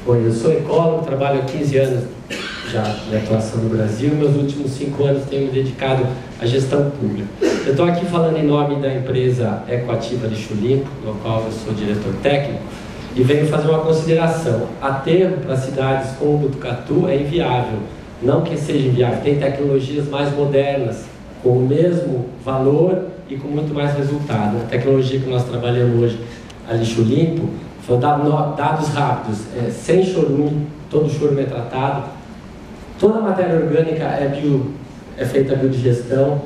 Oi, eu sou ecólogo, trabalho há 15 anos já de atuação no Brasil. Meus últimos 5 anos tenho me dedicado à gestão pública. Eu estou aqui falando em nome da empresa Ecoativa Lixo Limpo, no qual eu sou diretor técnico, e venho fazer uma consideração. Aterro para cidades como Botucatu é inviável. Não que seja inviável, tem tecnologias mais modernas, com o mesmo valor e com muito mais resultado. A tecnologia que nós trabalhamos hoje, a Lixo Limpo, foi dados rápidos, sem chorume, todo chorume é tratado, toda a matéria orgânica é feita biodigestão,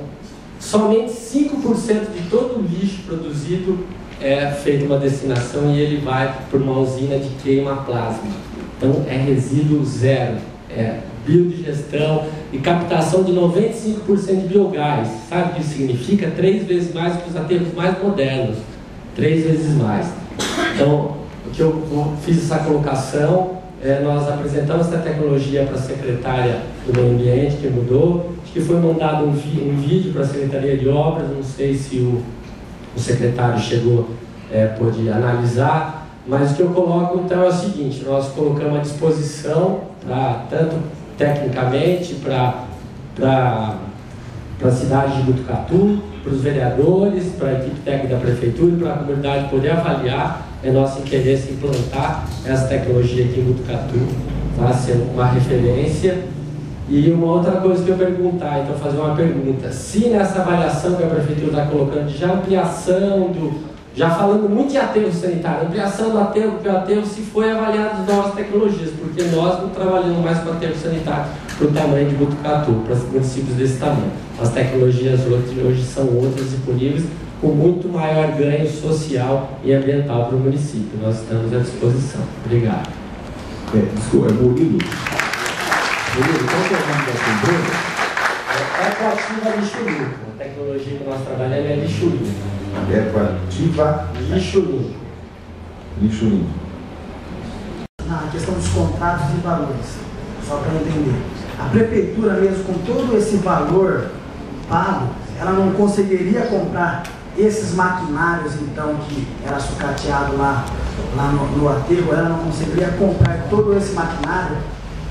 somente 5% de todo o lixo produzido é feita uma destinação e ele vai para uma usina de queima plasma. Então é resíduo zero, é biodigestão e captação de 95% de biogás. Sabe o que isso significa? 3 vezes mais que os aterros mais modernos. 3 vezes mais. Então, o que eu fiz essa colocação, nós apresentamos essa tecnologia para a secretária do Meio Ambiente, que mudou, que foi mandado um vídeo para a Secretaria de Obras, não sei se o secretário chegou, pôde analisar, mas o que eu coloco então é o seguinte: nós colocamos à disposição, tanto tecnicamente, para a cidade de Botucatu, para os vereadores, para a equipe técnica da Prefeitura e para a comunidade poder avaliar. É nosso interesse implantar essa tecnologia aqui em Botucatu, tá? Sendo uma referência. E uma outra coisa que eu perguntar, então fazer uma pergunta: se nessa avaliação que a Prefeitura está colocando de ampliação já falando muito de aterro sanitário, ampliação do aterro, porque o aterro se foi avaliado as novas tecnologias, porque nós não trabalhamos mais com aterro sanitário para o tamanho de Botucatu, para os municípios desse tamanho. As tecnologias hoje são outras disponíveis, com muito maior ganho social e ambiental para o município. Nós estamos à disposição. Obrigado. Desculpa, é Murilo. Murilo, qual que é o nome dessa empresa? Ecoativa Lixo Limpo. A tecnologia que nós trabalhamos é Lixo Limpo. Ecoativa Lixo Limpo. Lixo Limpo. Na questão dos contratos e valores, só para entender. A Prefeitura mesmo, com todo esse valor pago, ela não conseguiria comprar esses maquinários, então, que era sucateado lá no aterro, ela não conseguiria comprar todo esse maquinário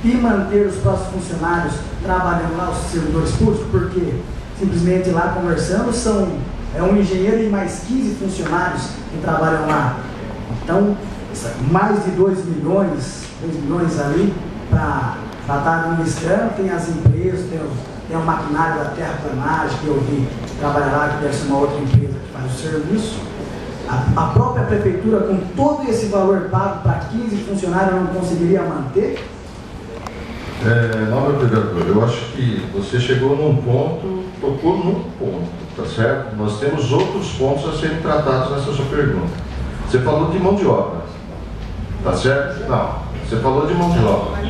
e manter os próprios funcionários trabalhando lá, os servidores públicos, porque simplesmente lá conversando é um engenheiro e mais 15 funcionários que trabalham lá. Então, mais de 2 milhões ali para estar administrando. Tem as empresas, tem o maquinário da terraplanagem, que eu vi trabalhar lá, que deve ser uma outra empresa que faz o serviço. A própria Prefeitura, com todo esse valor pago para 15 funcionários, não conseguiria manter? Não, meu vereador, eu acho que você chegou num ponto, tocou num ponto, tá certo? Nós temos outros pontos a serem tratados nessa sua pergunta. Você falou de mão de obra, tá certo? Não, você falou de mão de obra.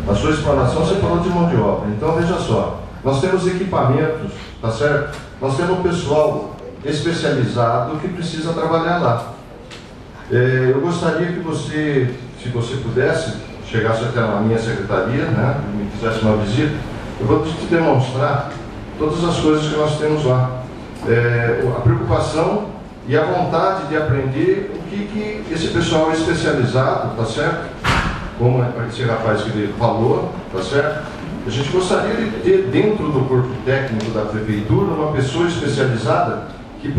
Na sua explanação você falou de mão de obra. Então veja só, nós temos equipamentos, tá certo? Nós temos pessoal especializado que precisa trabalhar lá. Eu gostaria que você, se você pudesse, chegasse até a minha secretaria, né, me fizesse uma visita, eu vou te demonstrar todas as coisas que nós temos lá. A preocupação e a vontade de aprender o que esse pessoal especializado, tá certo? Como esse rapaz que ele falou, tá certo? A gente gostaria de ter dentro do corpo técnico da Prefeitura uma pessoa especializada que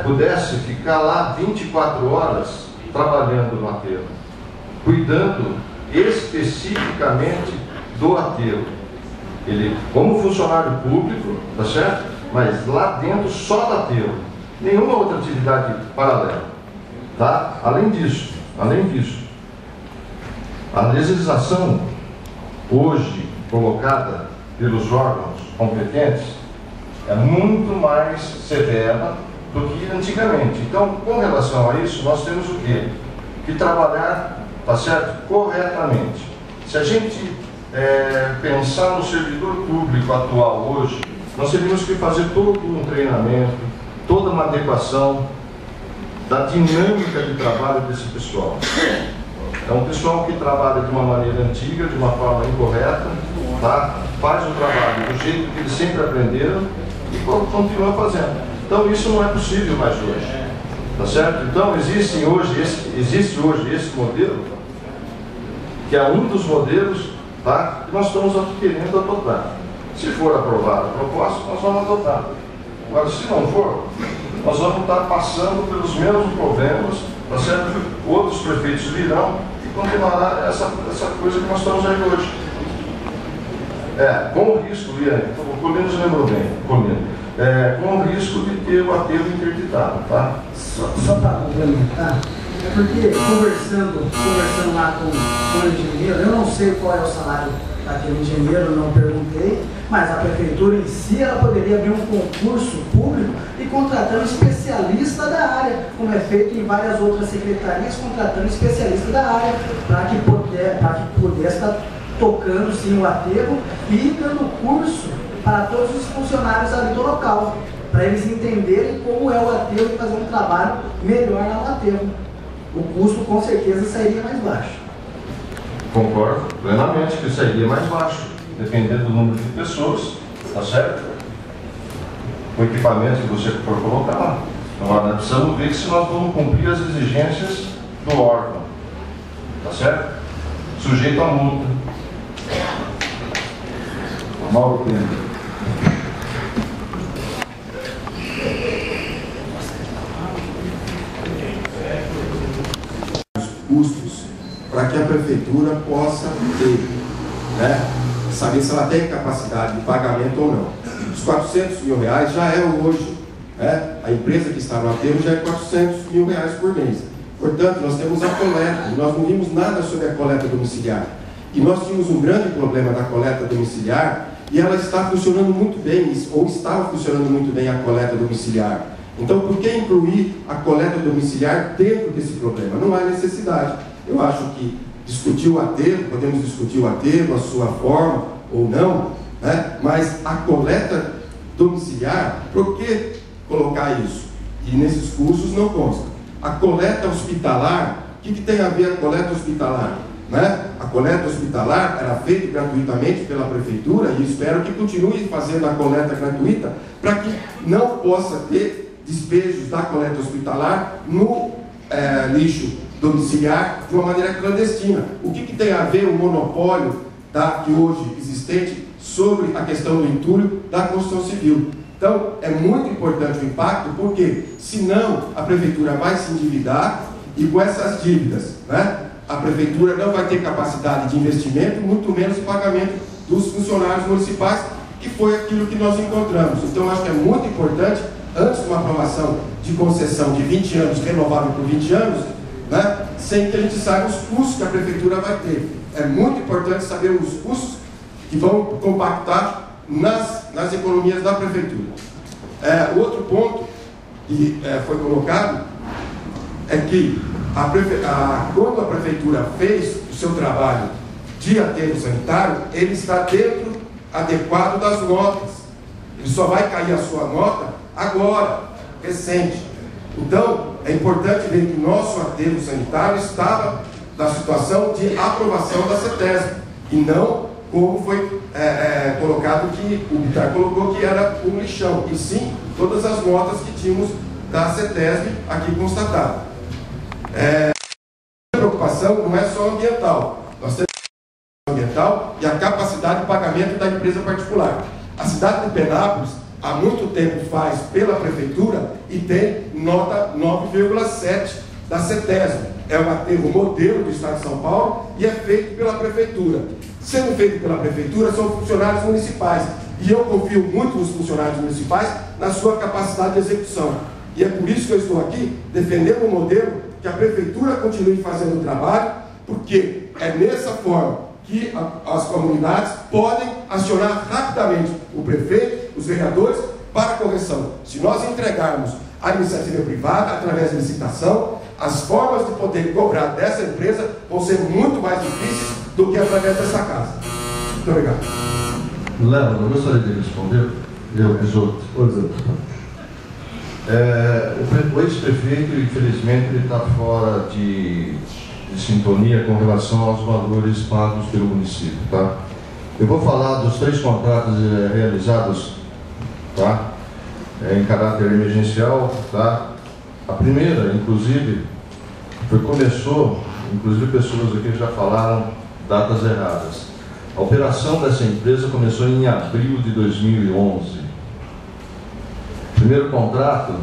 pudesse ficar lá 24 horas trabalhando no aterro, cuidando especificamente do aterro. Ele, como funcionário público, tá certo? Mas lá dentro só do aterro, nenhuma outra atividade paralela, tá? Além disso, a legislação hoje colocada pelos órgãos competentes é muito mais severa do que antigamente. Então, com relação a isso, nós temos o quê? Que trabalhar tá certo? Corretamente. Se a gente pensar no servidor público atual hoje, nós teríamos que fazer todo um treinamento, toda uma adequação da dinâmica de trabalho desse pessoal. É um pessoal que trabalha de uma maneira antiga, de uma forma incorreta, tá? Faz o trabalho do jeito que eles sempre aprenderam e continua fazendo. Então isso não é possível mais hoje, tá certo? Então existe hoje esse modelo, que é um dos modelos, tá? Que nós estamos querendo adotar. Se for aprovada a proposta, nós vamos adotar. Agora, se não for, nós vamos estar passando pelos mesmos problemas, tá certo? Outros prefeitos virão e continuará essa coisa que nós estamos aí hoje. Com o risco, o Colino se lembrou bem, com o risco de ter o aterro interditado, tá? Só para complementar, porque conversando lá com o engenheiro, eu não sei qual é o salário daquele engenheiro, não perguntei, mas a prefeitura em si, ela poderia abrir um concurso público e contratar um especialista da área, como é feito em várias outras secretarias, contratando especialista da área, para que pudesse estar tocando sim o aterro e dando curso para todos os funcionários ali do local, para eles entenderem como é o aterro e fazer um trabalho melhor lá no aterro. O custo com certeza sairia mais baixo. Concordo plenamente que sairia mais baixo, dependendo do número de pessoas, tá certo? O equipamento que você for colocar lá. Agora, nós precisamos ver se nós vamos cumprir as exigências do órgão, tá certo? Sujeito a multa. Mauro Pena. Custos para que a prefeitura possa ter, saber se ela tem capacidade de pagamento ou não. Os 400 mil reais já é hoje, a empresa que está no aterro já é 400 mil reais por mês. Portanto, nós temos a coleta, e nós não vimos nada sobre a coleta domiciliar. E nós tínhamos um grande problema da coleta domiciliar, e ela está funcionando muito bem, ou estava funcionando muito bem a coleta domiciliar. Então, por que incluir a coleta domiciliar dentro desse problema? Não há necessidade. Eu acho que discutir o aterro, podemos discutir o aterro, a sua forma ou não, mas a coleta domiciliar, por que colocar isso? E nesses cursos não consta. A coleta hospitalar, o que tem a ver a coleta hospitalar? A coleta hospitalar era feita gratuitamente pela prefeitura e espero que continue fazendo a coleta gratuita para que não possa ter despejos da coleta hospitalar no lixo domiciliar de uma maneira clandestina. O que tem a ver o monopólio que hoje existente sobre a questão do entulho da construção civil? Então, é muito importante o impacto, porque senão a prefeitura vai se endividar e com essas dívidas, a prefeitura não vai ter capacidade de investimento, muito menos pagamento dos funcionários municipais, que foi aquilo que nós encontramos. Então, acho que é muito importante, antes de uma aprovação de concessão de 20 anos, renovável por 20 anos, sem que a gente saiba os custos que a prefeitura vai ter. É muito importante saber os custos que vão compactar nas economias da prefeitura. Outro ponto que foi colocado é que quando a prefeitura fez o seu trabalho de aterro sanitário, ele está dentro adequado das notas. Ele só vai cair a sua nota agora, recente. Então, é importante ver que o nosso aterro sanitário estava na situação de aprovação da CETESB, e não como foi colocado, que o Bitar colocou, que era um lixão, e sim todas as notas que tínhamos da CETESB aqui constatado. A preocupação não é só ambiental, nós temos a ambiental e a capacidade de pagamento da empresa particular. A cidade de Penápolis há muito tempo faz pela prefeitura e tem nota 9,7 da CETESB. É um aterro modelo do estado de São Paulo e é feito pela prefeitura. Sendo feito pela prefeitura, são funcionários municipais. E eu confio muito nos funcionários municipais na sua capacidade de execução. E é por isso que eu estou aqui defendendo um modelo que a prefeitura continue fazendo o trabalho, porque é nessa forma que as comunidades podem acionar rapidamente o prefeito, os vereadores, para a correção. Se nós entregarmos a iniciativa privada, através de licitação, as formas de poder cobrar dessa empresa vão ser muito mais difíceis do que através dessa casa. Muito obrigado. Léo, eu gostaria de responder. Eu, Isoto. O ex-prefeito, infelizmente, ele está fora de sintonia com relação aos valores pagos pelo município, tá? Eu vou falar dos 3 contratos realizados, tá? Em caráter emergencial, tá? A primeira, inclusive, começou, inclusive pessoas aqui já falaram datas erradas. A operação dessa empresa começou em abril de 2011. Primeiro contrato,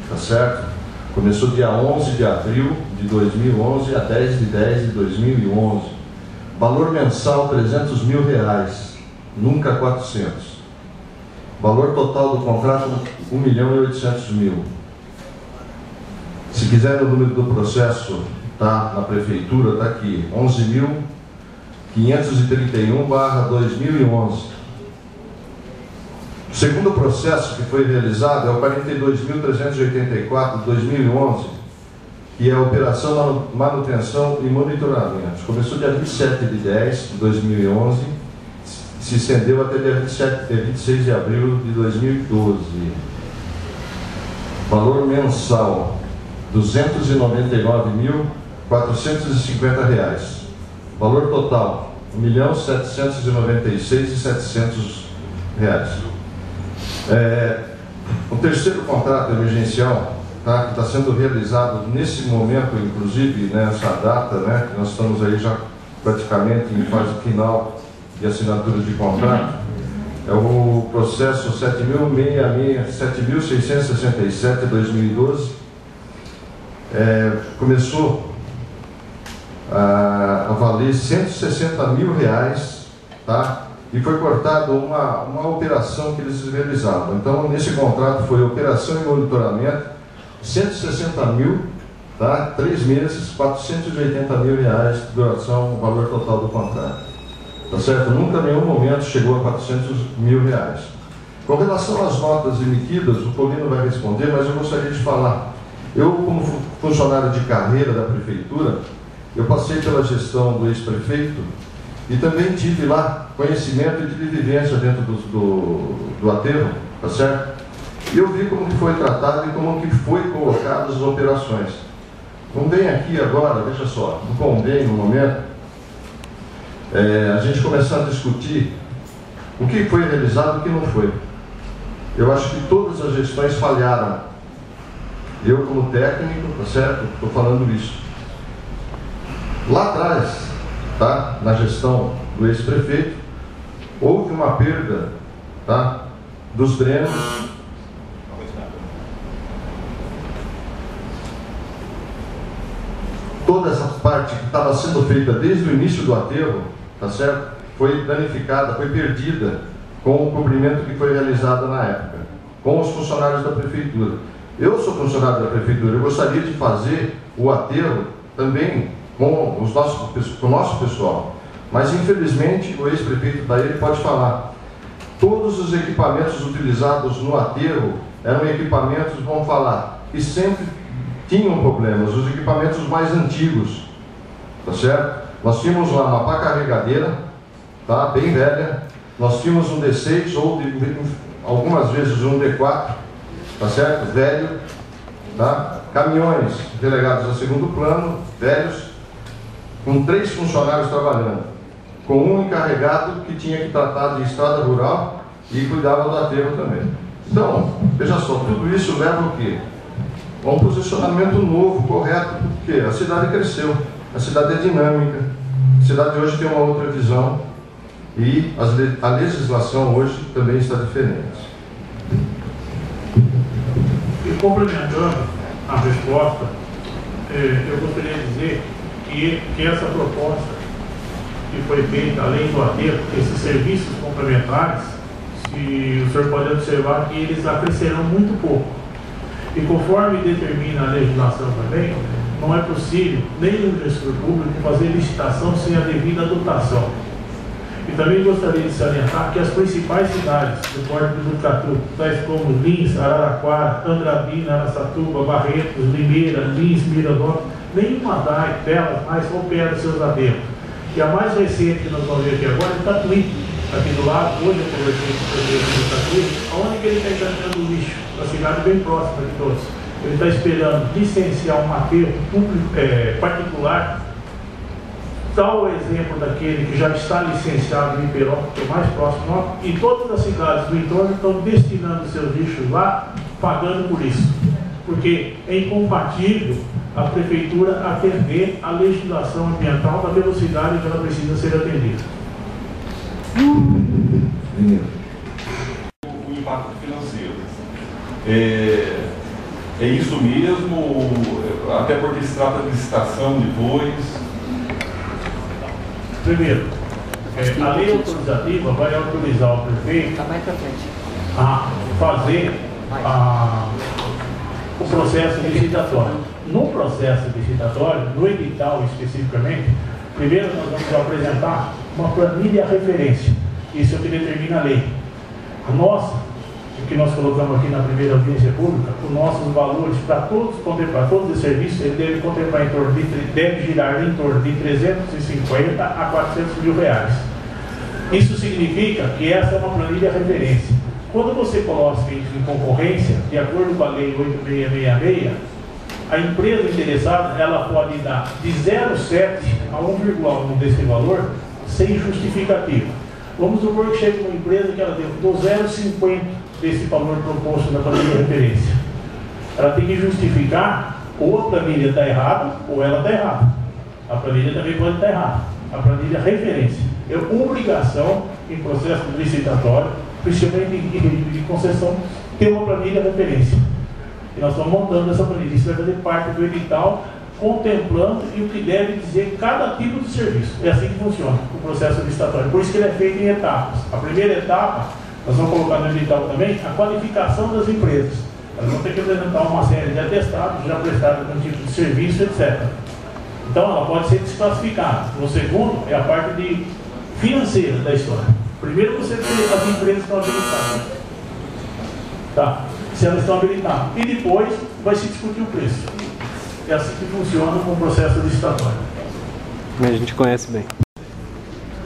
tá certo? Começou dia 11 de abril de 2011 a 10 de 10 de 2011. Valor mensal R$300 mil, nunca 400. Valor total do contrato R$1.800.000. Se quiser o número do processo, tá na prefeitura, tá aqui, 11.531/2011. O segundo processo que foi realizado é o 42.384 de 2011, que é a Operação Manutenção e Monitoramento. Começou dia 27 de 10 de 2011, se estendeu até dia 26 de abril de 2012. Valor mensal R$299.450. Valor total R$1.796.700. O terceiro contrato emergencial, tá, que está sendo realizado nesse momento, inclusive nessa data, né, que nós estamos aí já praticamente em fase final de assinatura de contrato, é o processo 7.667 de 2012. Começou a valer R$160 mil, tá? E foi cortado uma operação que eles realizavam. Então, nesse contrato foi operação e monitoramento, 160 mil, tá? 3 meses, R$480 mil de duração, o valor total do contrato. Tá certo? Nunca em nenhum momento chegou a R$400 mil. Com relação às notas emitidas, o Paulino vai responder, mas eu gostaria de falar. Eu, como funcionário de carreira da prefeitura, eu passei pela gestão do ex-prefeito e também tive lá conhecimento e tive vivência dentro do aterro, tá certo? E eu vi como que foi tratado e como que foi colocadas as operações. Não vem aqui agora, veja só, não convém no momento, a gente começar a discutir o que foi realizado e o que não foi. Eu acho que todas as gestões falharam. Eu, como técnico, tá certo? Estou falando isso. Lá atrás, tá? Na gestão do ex-prefeito, houve uma perda, tá? Dos drenos. Toda essa parte que estava sendo feita desde o início do aterro, tá certo? Foi danificada, foi perdida com o cumprimento que foi realizado na época, com os funcionários da prefeitura. Eu sou funcionário da prefeitura, eu gostaria de fazer o aterro também com o nosso pessoal, mas infelizmente o ex-prefeito daí ele pode falar. Todos os equipamentos utilizados no aterro eram equipamentos, vamos falar, que sempre tinham problemas, os equipamentos mais antigos, tá certo? Nós tínhamos lá uma pá carregadeira, tá, bem velha, nós tínhamos um D6 ou algumas vezes um D4, tá certo? Velho, tá? Caminhões delegados a segundo plano, velhos, com 3 funcionários trabalhando, com um encarregado que tinha que tratar de estrada rural e cuidava do aterro também. Então, veja só, tudo isso leva o quê? A um posicionamento novo, correto, porque a cidade cresceu, a cidade é dinâmica, a cidade hoje tem uma outra visão e a legislação hoje também está diferente. E complementando a resposta, eu gostaria de dizer que essa proposta que foi feita, além do aterro, esses serviços complementares, se o senhor pode observar que eles acrescerão muito pouco. E conforme determina a legislação também, não é possível nem no gestor público fazer licitação sem a devida dotação. E também gostaria de salientar que as principais cidades do Porto de Botucatu, tais como Lins, Araraquara, Andradina, Araçatuba, Barretos, Limeira, Lins, Mirador, nenhuma delas mais opera seus aterros. E a mais recente que nós vamos ver aqui agora é Tatuí, aqui do lado. Hoje eu conversei com o prefeito de Tatuí, onde ele está encaminhando o lixo, a cidade bem próxima de todos. Ele está esperando licenciar um aterro público, particular, tal exemplo daquele que já está licenciado em Iperópolis, que é o mais próximo, e todas as cidades do entorno estão destinando seus lixos lá, pagando por isso. Porque é incompatível a prefeitura atender a legislação ambiental da velocidade que ela precisa ser atendida. O impacto financeiro. É isso mesmo, até porque se trata de licitação depois. Primeiro, a lei autorizativa vai autorizar o prefeito a fazer o processo licitatório. No processo licitatório, no edital especificamente, primeiro nós vamos apresentar uma planilha referência. Isso é o que determina a lei. A nossa, o que nós colocamos aqui na primeira audiência pública, os nossos valores para todos os serviços, ele deve contemplar deve girar em torno de 350 a 400 mil reais. Isso significa que essa é uma planilha referência. Quando você coloca isso em concorrência, de acordo com a lei 8666, a empresa interessada ela pode dar de 0,7 a 1,1 desse valor sem justificativa. Vamos supor que chega uma empresa que ela deu 0,50 desse valor proposto na planilha de referência. Ela tem que justificar ou a planilha está errada ou ela está errada. A planilha também pode estar errada. A planilha referência é obrigação em processo licitatório, principalmente de concessão, ter uma planilha referência. E nós estamos montando essa planilha. Isso vai fazer parte do edital, contemplando e o que deve dizer cada tipo de serviço. É assim que funciona o processo licitatório. Por isso que ele é feito em etapas. A primeira etapa, nós vamos colocar no edital também, a qualificação das empresas. Elas vão ter que apresentar uma série de atestados, já prestados algum tipo de serviço, etc. Então ela pode ser desclassificada. O segundo é a parte financeira da história. Primeiro você tem as empresas que estão habilitadas. Tá? Se elas estão habilitadas. E depois vai se discutir o preço. É assim que funciona com o processo licitatório. A gente conhece bem.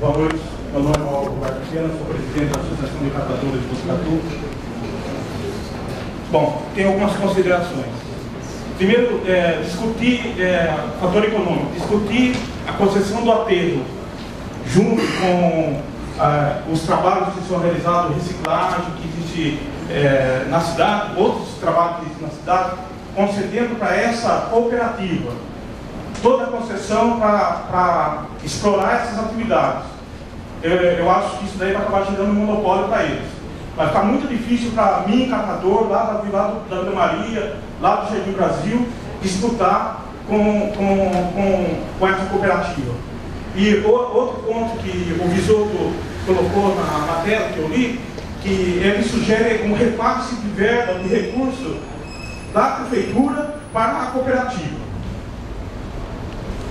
Boa noite. Meu nome é Mauro Barqueira, sou presidente da Associação de Catadores de Botucatu. Bom, tem algumas considerações. Primeiro, discutir fator econômico, discutir a concessão do aterro junto com os trabalhos que são realizados, reciclagem que existe na cidade, outros trabalhos que existem na cidade, concedendo para essa cooperativa toda a concessão para explorar essas atividades. Eu acho que isso daí vai acabar gerando um monopólio para eles. Vai ficar muito difícil para mim, catador, lá da Vila da Ana Maria, lá do Jardim Brasil, disputar com essa cooperativa. E outro ponto que o Visoto colocou na matéria que eu li, que ele sugere um repasse de verba, de recurso da prefeitura para a cooperativa.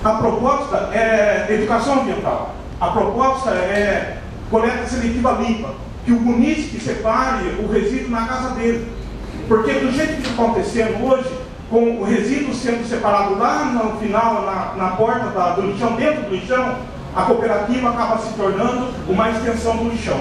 A proposta é educação ambiental. A proposta é coleta seletiva limpa, que o munícipe separe o resíduo na casa dele. Porque do jeito que está acontecendo hoje, com o resíduo sendo separado lá no final, na porta do lixão, dentro do lixão, a cooperativa acaba se tornando uma extensão do lixão.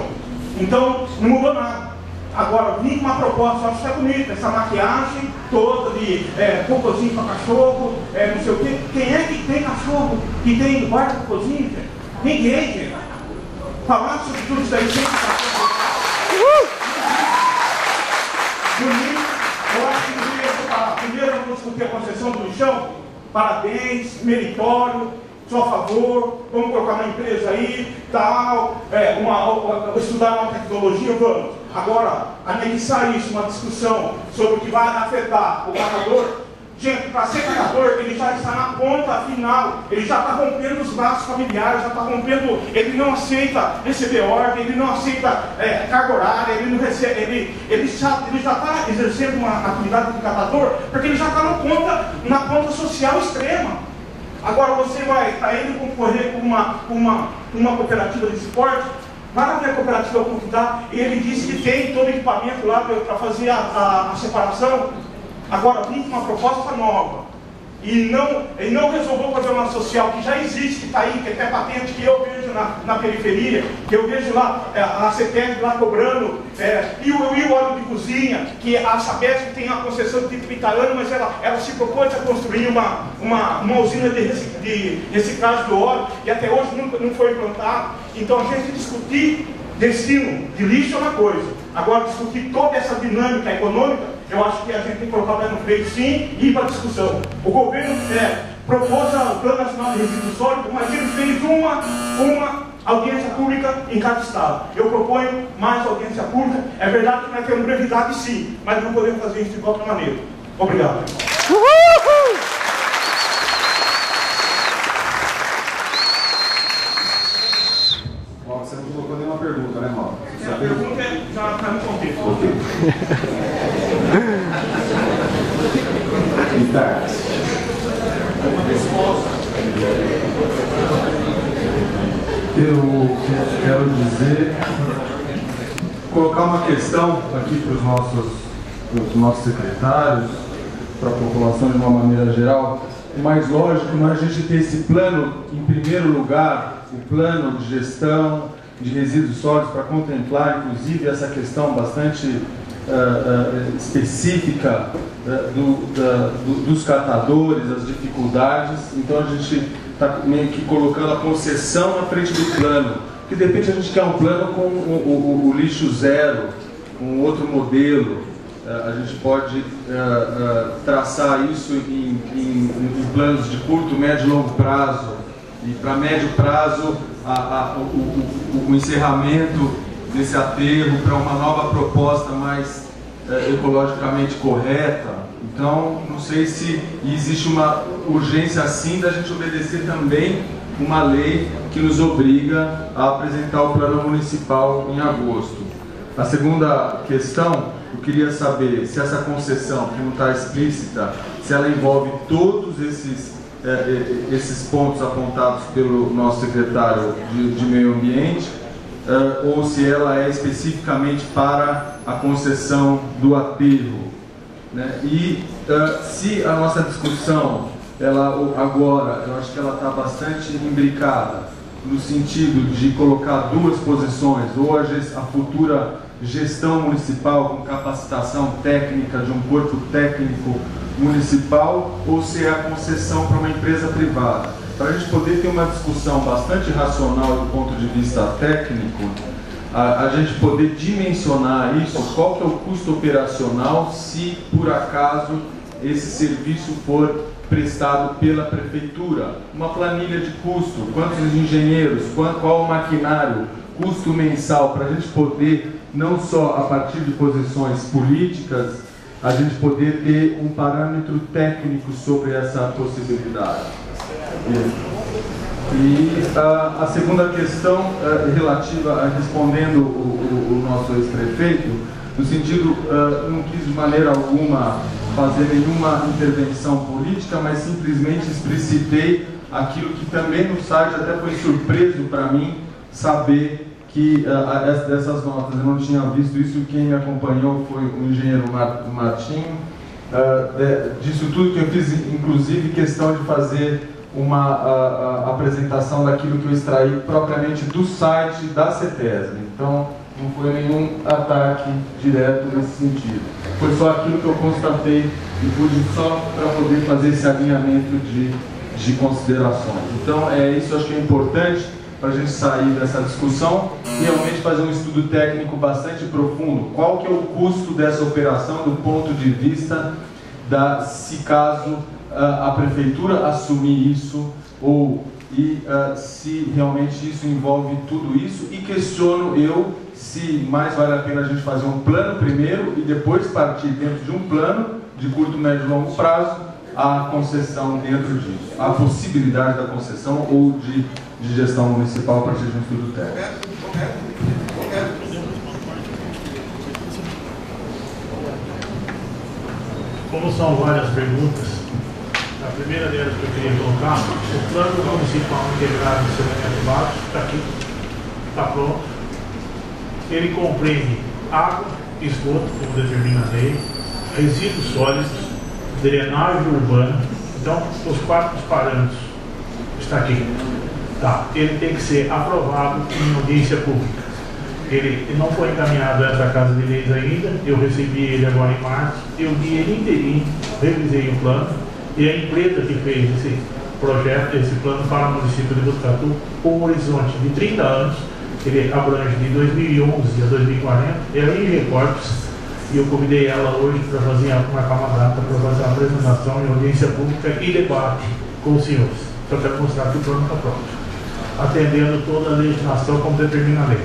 Então, não mudou nada. Agora, vim com uma proposta, eu acho que é bonita, essa maquiagem toda de cocôzinho para cachorro, não sei o quê. Quem é que tem cachorro que tem guarda cocôzinho, gente? Ninguém, gente. Falar sobre tudo isso aí sempre eu acho que primeiro vamos discutir a concessão do lixão. Parabéns, meritório, sou a favor, vamos colocar uma empresa aí, tal, estudar uma tecnologia, vamos. Agora, anexar isso, uma discussão sobre o que vai afetar o catador. Gente, para ser catador, ele já está na ponta final, ele já está rompendo os laços familiares, já está rompendo, ele não aceita receber ordem, ele não aceita carga horária, ele não recebe, ele já está exercendo uma atividade de catador, porque ele já está na ponta social extrema. Agora você vai estar indo concorrer com uma cooperativa de esporte, Vai na minha cooperativa como que está, e ele disse que tem todo o equipamento lá para fazer a separação. Agora, vim com uma proposta nova. E não resolveu o problema social que já existe, que está aí, que é até patente, que eu vejo na periferia, que eu vejo lá a CETESB lá cobrando, e o óleo de cozinha, que a Sabesp tem a concessão de 30 anos, mas ela se propôs a construir uma usina de reciclagem do óleo, e até hoje não foi implantado. Então a gente discutir destino de lixo é uma coisa, agora discutir toda essa dinâmica econômica, eu acho que a gente tem que colocar o pé no freio sim e ir para a discussão. O governo propôs o Plano Nacional de Resíduos Sólidos, mas ele fez uma audiência pública em cada estado. Eu proponho mais audiência pública. É verdade que nós temos brevidade sim, mas não podemos fazer isso de qualquer maneira. Obrigado. Você não colocou nenhuma pergunta, né, Mauro? A pergunta já está no contexto. Ok. Eu quero dizer, colocar uma questão aqui para os nossos secretários, para a população de uma maneira geral. É mais lógico, não é a gente ter esse plano, em primeiro lugar, o plano de gestão de resíduos sólidos, para contemplar, inclusive, essa questão bastante específica dos catadores, as dificuldades. Então a gente está meio que colocando a concessão na frente do plano, porque de repente a gente quer um plano com o lixo zero, um outro modelo. A gente pode traçar isso em planos de curto, médio e longo prazo. E para médio prazo, o encerramento desse aterro para uma nova proposta mais ecologicamente correta. Então, não sei se existe uma urgência assim da gente obedecer também uma lei que nos obriga a apresentar o plano municipal em agosto. A segunda questão, eu queria saber se essa concessão, que não está explícita, se ela envolve todos esses pontos apontados pelo nosso secretário de Meio Ambiente, ou se ela é especificamente para a concessão do aterro, né? E se a nossa discussão, agora, eu acho que ela está bastante imbricada, no sentido de colocar duas posições, ou a futura gestão municipal com capacitação técnica de um corpo técnico municipal, ou se é a concessão para uma empresa privada. Para a gente poder ter uma discussão bastante racional do ponto de vista técnico, a gente poder dimensionar isso, qual que é o custo operacional se por acaso esse serviço for prestado pela prefeitura, uma planilha de custo, quantos engenheiros, qual o maquinário, custo mensal, para a gente poder, não só a partir de posições políticas, a gente poder ter um parâmetro técnico sobre essa possibilidade. E a segunda questão relativa a respondendo o nosso ex-prefeito, no sentido, não quis de maneira alguma fazer nenhuma intervenção política, mas simplesmente explicitei aquilo que também no site até foi surpreso para mim saber que dessas notas, eu não tinha visto isso, quem me acompanhou foi o engenheiro Martinho, disso tudo que eu fiz, inclusive questão de fazer uma apresentação daquilo que eu extraí propriamente do site da CETESB. Então, não foi nenhum ataque direto nesse sentido. Foi só aquilo que eu constatei e pude só para poder fazer esse alinhamento de considerações. Então, isso eu acho que é importante para a gente sair dessa discussão e realmente fazer um estudo técnico bastante profundo. Qual que é o custo dessa operação do ponto de vista se caso a prefeitura assumir isso se realmente isso envolve tudo isso, e questiono se mais vale a pena a gente fazer um plano primeiro e depois partir dentro de um plano de curto, médio e longo prazo a concessão dentro disso, a possibilidade da concessão ou de gestão municipal a partir de um estudo técnico. Como são várias perguntas, a primeira delas que eu queria colocar, o plano municipal integrado de saneamento básico está aqui, está pronto, ele compreende água, esgoto, como determina a lei, resíduos sólidos, drenagem urbana. Então, os 4 parâmetros está aqui. Tá. Ele tem que ser aprovado em audiência pública. Ele não foi encaminhado a essa Casa de Leis ainda, eu recebi ele agora em março, eu li ele inteirinho, revisei o plano, e a empresa que fez esse projeto, esse plano para o município de Botucatu, com um horizonte de 30 anos, ele abrange de 2011 a 2040, é em recortes, e eu convidei ela hoje para marcar uma data para fazer uma apresentação em audiência pública e debate com os senhores. Só quero mostrar que o plano está pronto, atendendo toda a legislação como determina a lei.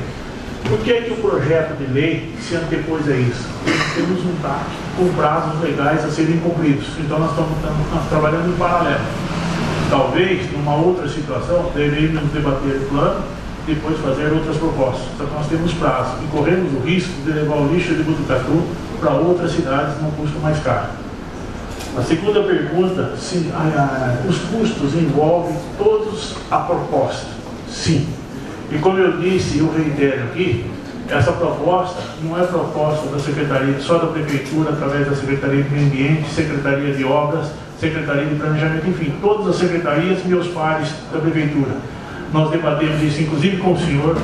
Por que o projeto de lei se antepôs a isso? Nós temos um TAC com prazos legais a serem cumpridos, então nós estamos trabalhando em paralelo. Talvez, numa outra situação, deveríamos debater o plano, depois fazer outras propostas. Então nós temos prazos e corremos o risco de levar o lixo de Botucatu para outras cidades num custo mais caro. A segunda pergunta, se os custos envolvem todos a proposta. Sim. E como eu disse, eu reitero aqui, essa proposta não é proposta da Secretaria, só da Prefeitura, através da Secretaria de Meio Ambiente, Secretaria de Obras, Secretaria de Planejamento, enfim, todas as secretarias, meus pares da Prefeitura. Nós debatemos isso, inclusive, com o senhor,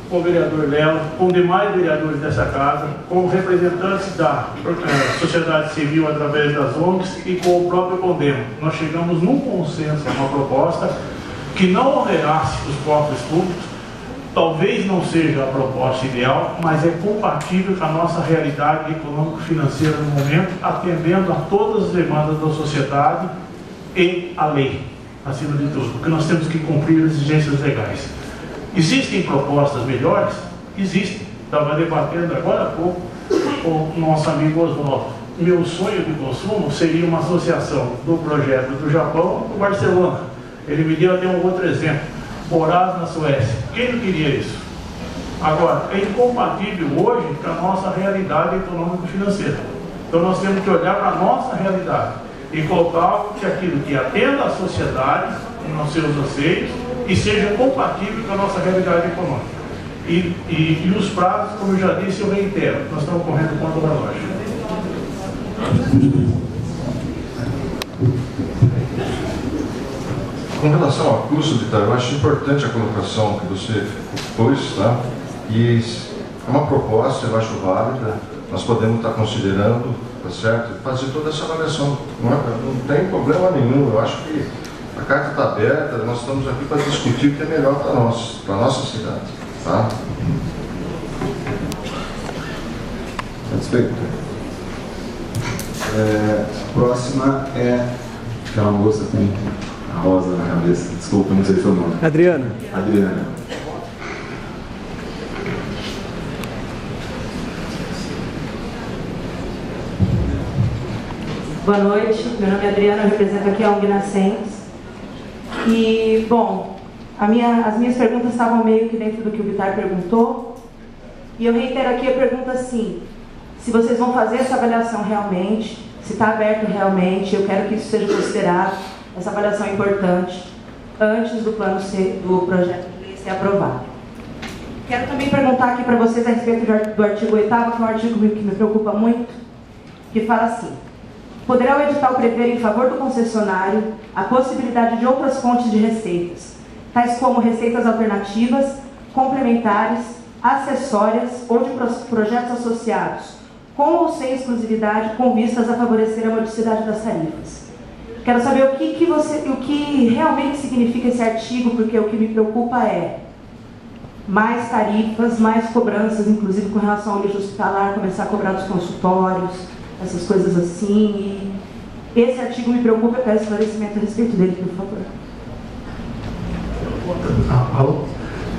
com o vereador Léo, com demais vereadores dessa casa, com representantes da sociedade civil através das ONGs e com o próprio Condemo. Nós chegamos num consenso, uma proposta que não onerasse os cofres públicos. Talvez não seja a proposta ideal, mas é compatível com a nossa realidade econômico-financeira no momento, atendendo a todas as demandas da sociedade e a lei, acima de tudo, porque nós temos que cumprir as exigências legais. Existem propostas melhores? Existem. Estava debatendo agora há pouco com o nosso amigo Oswaldo. Meu sonho de consumo seria uma associação do projeto do Japão com Barcelona. Ele me deu até um outro exemplo. Morar na Suécia. Quem não queria isso? Agora, é incompatível hoje com a nossa realidade econômico-financeira. Então nós temos que olhar para a nossa realidade e colocar aquilo que atenda a sociedade nos seus anseios e seja compatível com a nossa realidade econômica. E os prazos, como eu já disse, eu reitero, nós estamos correndo contra o relógio. Com relação ao custo, Vitor, eu acho importante a colocação que você pôs, tá? E é uma proposta, eu acho válida, nós podemos estar considerando, tá certo? Fazer toda essa avaliação, não tem problema nenhum, eu acho que a carta está aberta, nós estamos aqui para discutir o que é melhor para nós, para a nossa cidade, tá? Satisfeito? A próxima é aquela moça que tem a rosa na cabeça. Desculpa, não sei o seu nome. Adriana. Adriana. Boa noite, meu nome é Adriana, eu represento aqui a ONG Nascentes. E, bom, as minhas perguntas estavam meio que dentro do que o Vitar perguntou. E eu reitero aqui a pergunta assim, se vocês vão fazer essa avaliação realmente, se está aberto realmente, eu quero que isso seja considerado, essa avaliação é importante, antes do plano do projeto de lei ser aprovado. Quero também perguntar aqui para vocês a respeito do artigo 8º, que é um artigo que me preocupa muito, que fala assim: poderá o edital prever em favor do concessionário a possibilidade de outras fontes de receitas, tais como receitas alternativas, complementares, acessórias ou de projetos associados, com ou sem exclusividade, com vistas a favorecer a modicidade das tarifas. Quero saber o que realmente significa esse artigo, porque o que me preocupa é mais tarifas, mais cobranças, inclusive com relação ao lixo hospitalar, começar a cobrar dos consultórios, essas coisas assim. E esse artigo me preocupa, eu quero esclarecimento a respeito dele, por favor.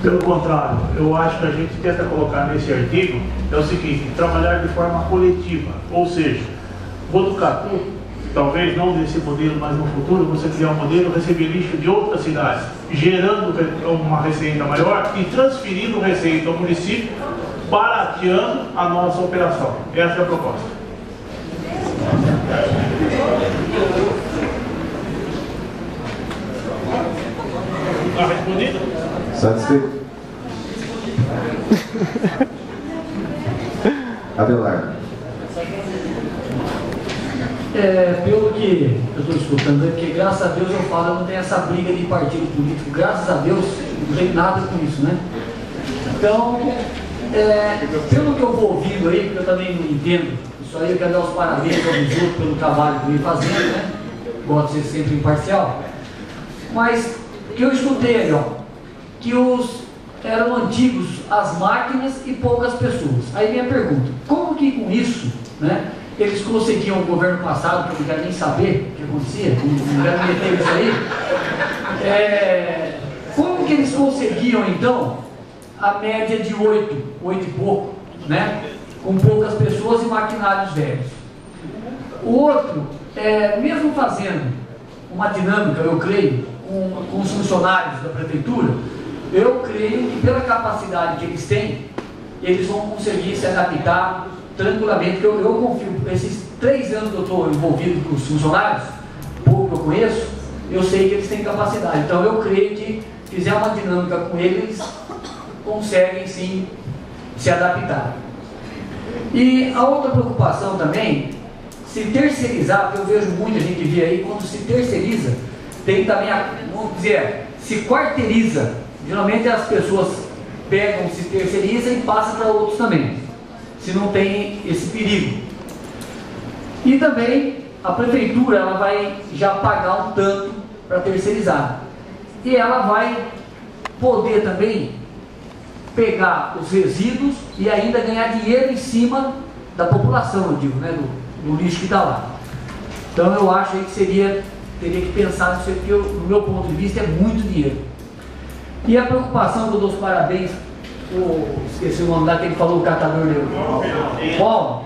Pelo contrário, eu acho que a gente tenta colocar nesse artigo é o seguinte: trabalhar de forma coletiva, ou seja, Botucatu, talvez não desse modelo, mas no futuro, você criar um modelo, receber lixo de outras cidades, gerando uma receita maior e transferindo receita ao município, barateando a nossa operação. Essa é a proposta. Está respondido? Satisfeito? Abelardo. Pelo que eu estou escutando, porque graças a Deus eu falo, não tem essa briga de partido político, graças a Deus não tem nada com isso, né? Então, pelo que eu vou ouvindo aí, porque eu também não entendo, isso aí eu quero dar os parabéns aos outros pelo trabalho que vem fazendo, né? Gosto de ser sempre imparcial. Mas o que eu escutei aí, ó, que eram antigos as máquinas e poucas pessoas. Aí minha pergunta, como que com isso, né, eles conseguiam o governo passado, que eu não quero nem saber o que acontecia, não quero meter isso aí, como que eles conseguiam então a média de 8 e pouco, né, com poucas pessoas e maquinários velhos? O outro, mesmo fazendo uma dinâmica, eu creio, com os funcionários da prefeitura, eu creio que pela capacidade que eles têm, eles vão conseguir se adaptar tranquilamente, porque eu confio, esses 3 anos que eu estou envolvido com os funcionários, pouco que eu conheço, eu sei que eles têm capacidade. Então eu creio que fizer uma dinâmica com eles, conseguem sim se adaptar. E a outra preocupação também, se terceirizar, porque eu vejo muita gente vir aí, quando se terceiriza, tem também, vamos dizer, se quarteiriza. Geralmente as pessoas pegam, se terceirizam e passam para outros também, se não tem esse perigo. E também a prefeitura, ela vai já pagar um tanto para terceirizar. E ela vai poder também pegar os resíduos e ainda ganhar dinheiro em cima da população, eu digo, né, do lixo que está lá. Então eu acho aí que teria que pensar nisso, porque no meu ponto de vista é muito dinheiro. E a preocupação que eu dou os parabéns, esqueci o nome daquele que falou, o catador de Paulo,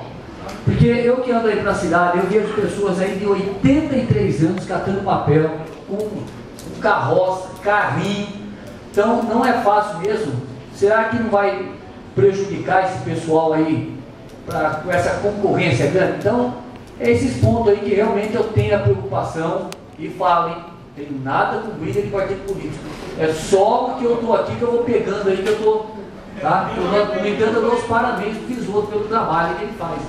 porque eu que ando aí para a cidade, eu vejo pessoas aí de 83 anos catando papel, com carroça, carrinho, então não é fácil mesmo. Será que não vai prejudicar esse pessoal aí com essa concorrência grande? Então, é esses pontos aí que realmente eu tenho a preocupação e falem, tem nada com briga de partido político. É só porque eu estou aqui que eu vou pegando aí, que eu estou, tá? No entanto, eu dou os parabéns para o Visoto pelo trabalho que ele faz.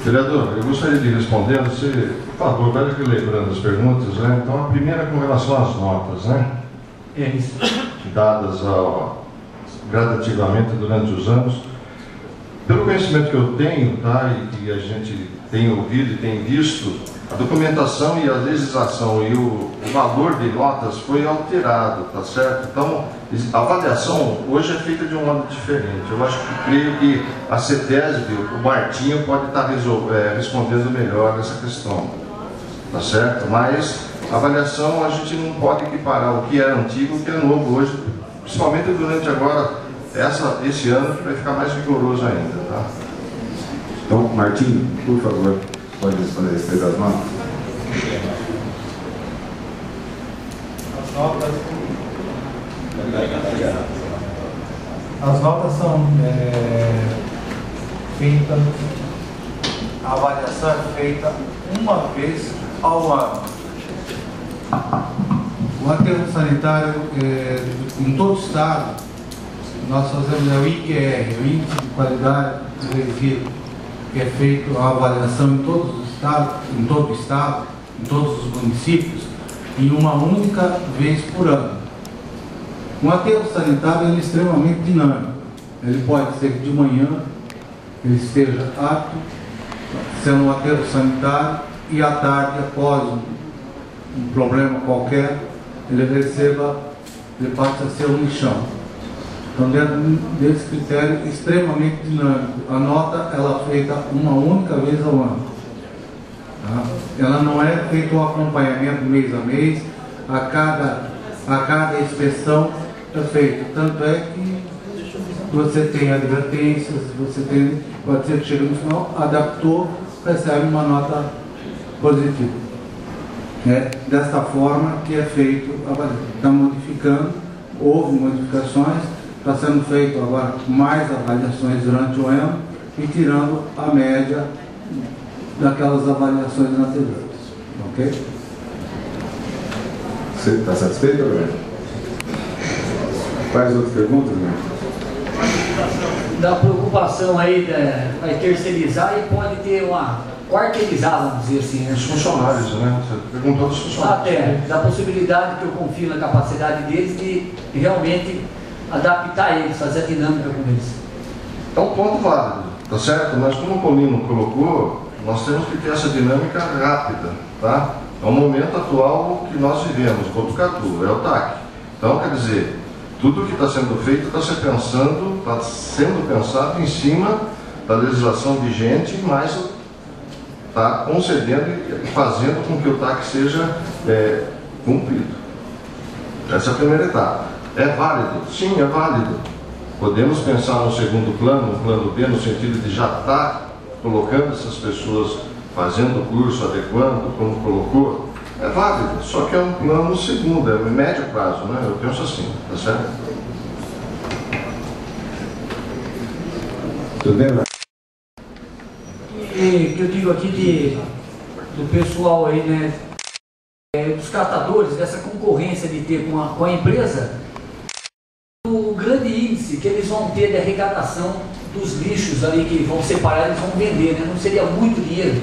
Vereador, eu gostaria de responder, você, por favor, vai lembrando as perguntas, né? Então, a primeira com relação às notas, né? É isso. Dadas gradativamente durante os anos. Pelo conhecimento que eu tenho, tá, e que a gente tem ouvido e tem visto, a documentação e a legislação e o valor de notas foi alterado, tá certo? Então, a avaliação hoje é feita de um modo diferente. Eu acho que creio que a CETESB, o Martinho, pode estar respondendo melhor essa questão, tá certo? Mas a avaliação a gente não pode equiparar o que é antigo e o que é novo hoje, principalmente durante agora esse ano, que vai ficar mais rigoroso ainda, tá? Então, Martinho, por favor, pode responder a respeito das notas? As notas são feitas, a avaliação é feita uma vez ao ano. O aterro sanitário, em todo o estado, nós fazemos o IQR, o Índice de Qualidade do Resíduo, que é feito a avaliação em todos os estados, em todo o estado, em todos os municípios, em uma única vez por ano. Um aterro sanitário é extremamente dinâmico. Ele pode ser que de manhã ele esteja apto, sendo um aterro sanitário, e à tarde, após um problema qualquer, ele passa a ser um lixão. Então, dentro desse critério extremamente dinâmico, a nota ela é feita uma única vez ao ano. Tá? Ela não é feito um acompanhamento mês a mês, a cada inspeção é feito. Tanto é que você tem advertências, pode ser que chegue no final, adaptou, recebe uma nota positiva. É desta forma que é feito a avaliação. Está modificando, houve modificações, está sendo feito agora mais avaliações durante o ano e tirando a média daquelas avaliações anteriores. Ok? Você está satisfeito, Roberto? Quais outras perguntas, né? da preocupação aí, vai terceirizar e pode ter uma quarteirizar, vamos dizer assim. Os funcionários, né? Você perguntou dos funcionários. Até, da possibilidade que eu confio na capacidade deles de realmente adaptar eles, fazer a dinâmica com eles. É um ponto válido, tá certo? Mas como o Paulino colocou, nós temos que ter essa dinâmica rápida, tá? É o momento atual que nós vivemos, Botucatu, é o TAC. Então, quer dizer, tudo que está sendo feito está sendo pensado em cima da legislação vigente, mas está concedendo e fazendo com que o TAC seja cumprido. Essa é a primeira etapa. É válido? Sim, é válido. Podemos pensar no segundo plano, no plano B, no sentido de já estar colocando essas pessoas, fazendo o curso, adequando, como colocou. É válido, só que é um plano segundo, é médio prazo, né? Eu penso assim, tá certo? Tudo bem, né? E que eu digo aqui do pessoal aí, né, dos catadores, dessa concorrência de ter com a empresa, o grande índice que eles vão ter de arrecadação dos lixos ali que vão separar, eles vão vender, né? Não seria muito dinheiro?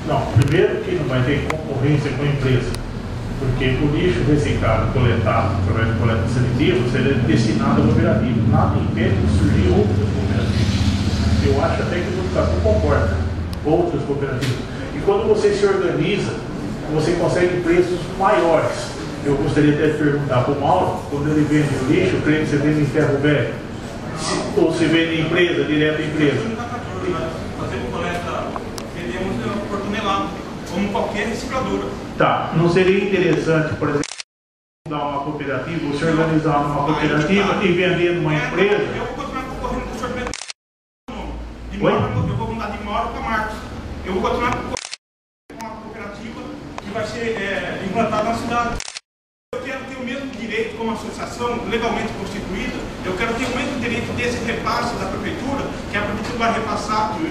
Não, primeiro que não vai ter concorrência com a empresa, porque o lixo reciclado, coletado através de coleta seletiva, seria destinado ao cooperativo. Nada impede de surgir outras cooperativas. Eu acho até que o Botucatu comporta outras cooperativas. E quando você se organiza, você consegue preços maiores. Eu gostaria até de perguntar para o Mauro, quando ele vende o lixo, creio que você vende em ferro velho, ou você vende em empresa, direto à empresa. Fazemos coleta, vendemos por tonelada, como qualquer recicladora. Tá, não seria interessante, por exemplo, dar uma cooperativa, ou se organizar numa cooperativa e vender numa empresa? Eu vou continuar concorrendo com o sorvete de Mauro, eu vou mudar de Mauro para Marcos. Eu vou continuar concorrendo com uma cooperativa que vai ser implantada na cidade. Eu quero ter o mesmo direito como associação legalmente constituída, eu quero ter o mesmo direito desse repasse da prefeitura, que a prefeitura vai repassar o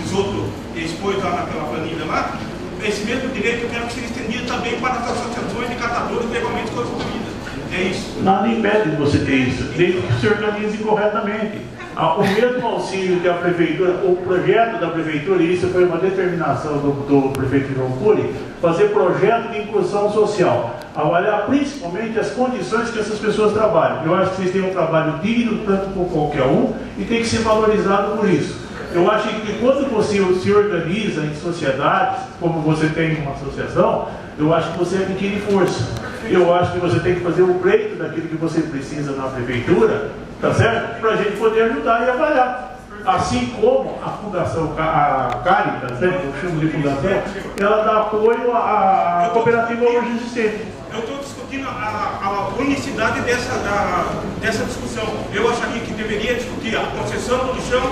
esgoto expôs lá naquela planilha lá. Esse mesmo direito eu quero que seja estendido também para as associações de catadores legalmente constituídas. É isso. Nada impede de você ter isso, desde que se organize corretamente. O mesmo auxílio que a prefeitura, o projeto da prefeitura, e isso foi uma determinação do prefeito João Cury, fazer projeto de inclusão social, avaliar principalmente as condições que essas pessoas trabalham. Eu acho que vocês têm um trabalho digno, tanto por qualquer um, e tem que ser valorizado por isso. Eu acho que quando você se organiza em sociedades, como você tem uma associação, eu acho que você adquire força. Eu acho que você tem que fazer o pleito daquilo que você precisa na prefeitura, tá certo? Para a gente poder ajudar e avaliar. Assim como a Fundação, a Caritas, né, que eu chamo de fundação, ela dá apoio à cooperativa hoje existente. Eu estou discutindo a unicidade dessa discussão. Eu acharia que deveria discutir a concessão do lixão,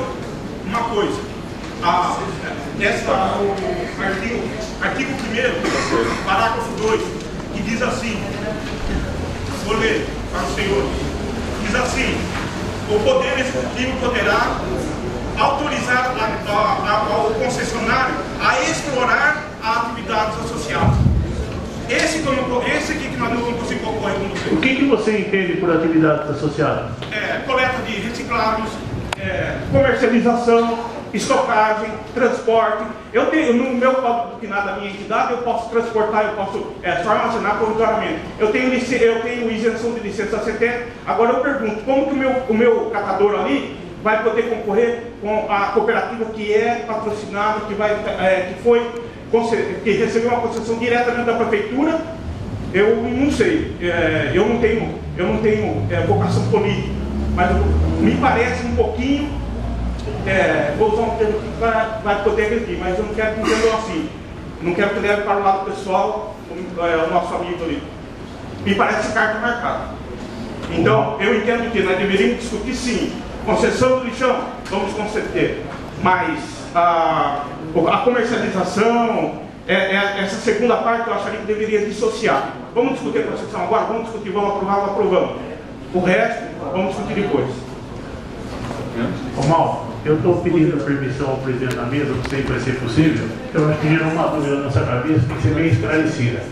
uma coisa. O artigo 1º, parágrafo 2, que diz assim, vou ler para o senhor, diz assim: o Poder Executivo poderá autorizar ao concessionário a explorar a atividades associadas. Esse aqui que nós não vamos conseguir concorrer com você. O que você entende por atividades associadas? Coleta de reciclados, comercialização, estocagem, transporte. Eu tenho, no meu código de nada da minha entidade, eu posso transportar, eu posso só armazenar provisoriamente. Eu tenho isenção de licença 70. Agora eu pergunto, como que o meu catador ali vai poder concorrer com a cooperativa que é patrocinada, que recebeu uma concessão diretamente da prefeitura? Eu não sei. Eu não tenho vocação política, mas me parece um pouquinho. Vou usar um termo que vai poder agredir, mas eu não quero que entendam assim. Não quero que leve para o lado pessoal o nosso amigo ali. Me parece carta marcada. Então, eu entendo que nós deveríamos discutir sim. Concessão do lixão, vamos conceder. Mas a comercialização, essa segunda parte eu acharia que deveria dissociar. Vamos discutir a concessão agora? Vamos discutir, vamos aprovar, aprovamos. O resto, vamos discutir depois. Ô Mauro, eu estou pedindo permissão ao presidente da mesa, não sei se vai ser possível. Eu acho que gerou uma dúvida na nossa cabeça, tem que ser bem esclarecida.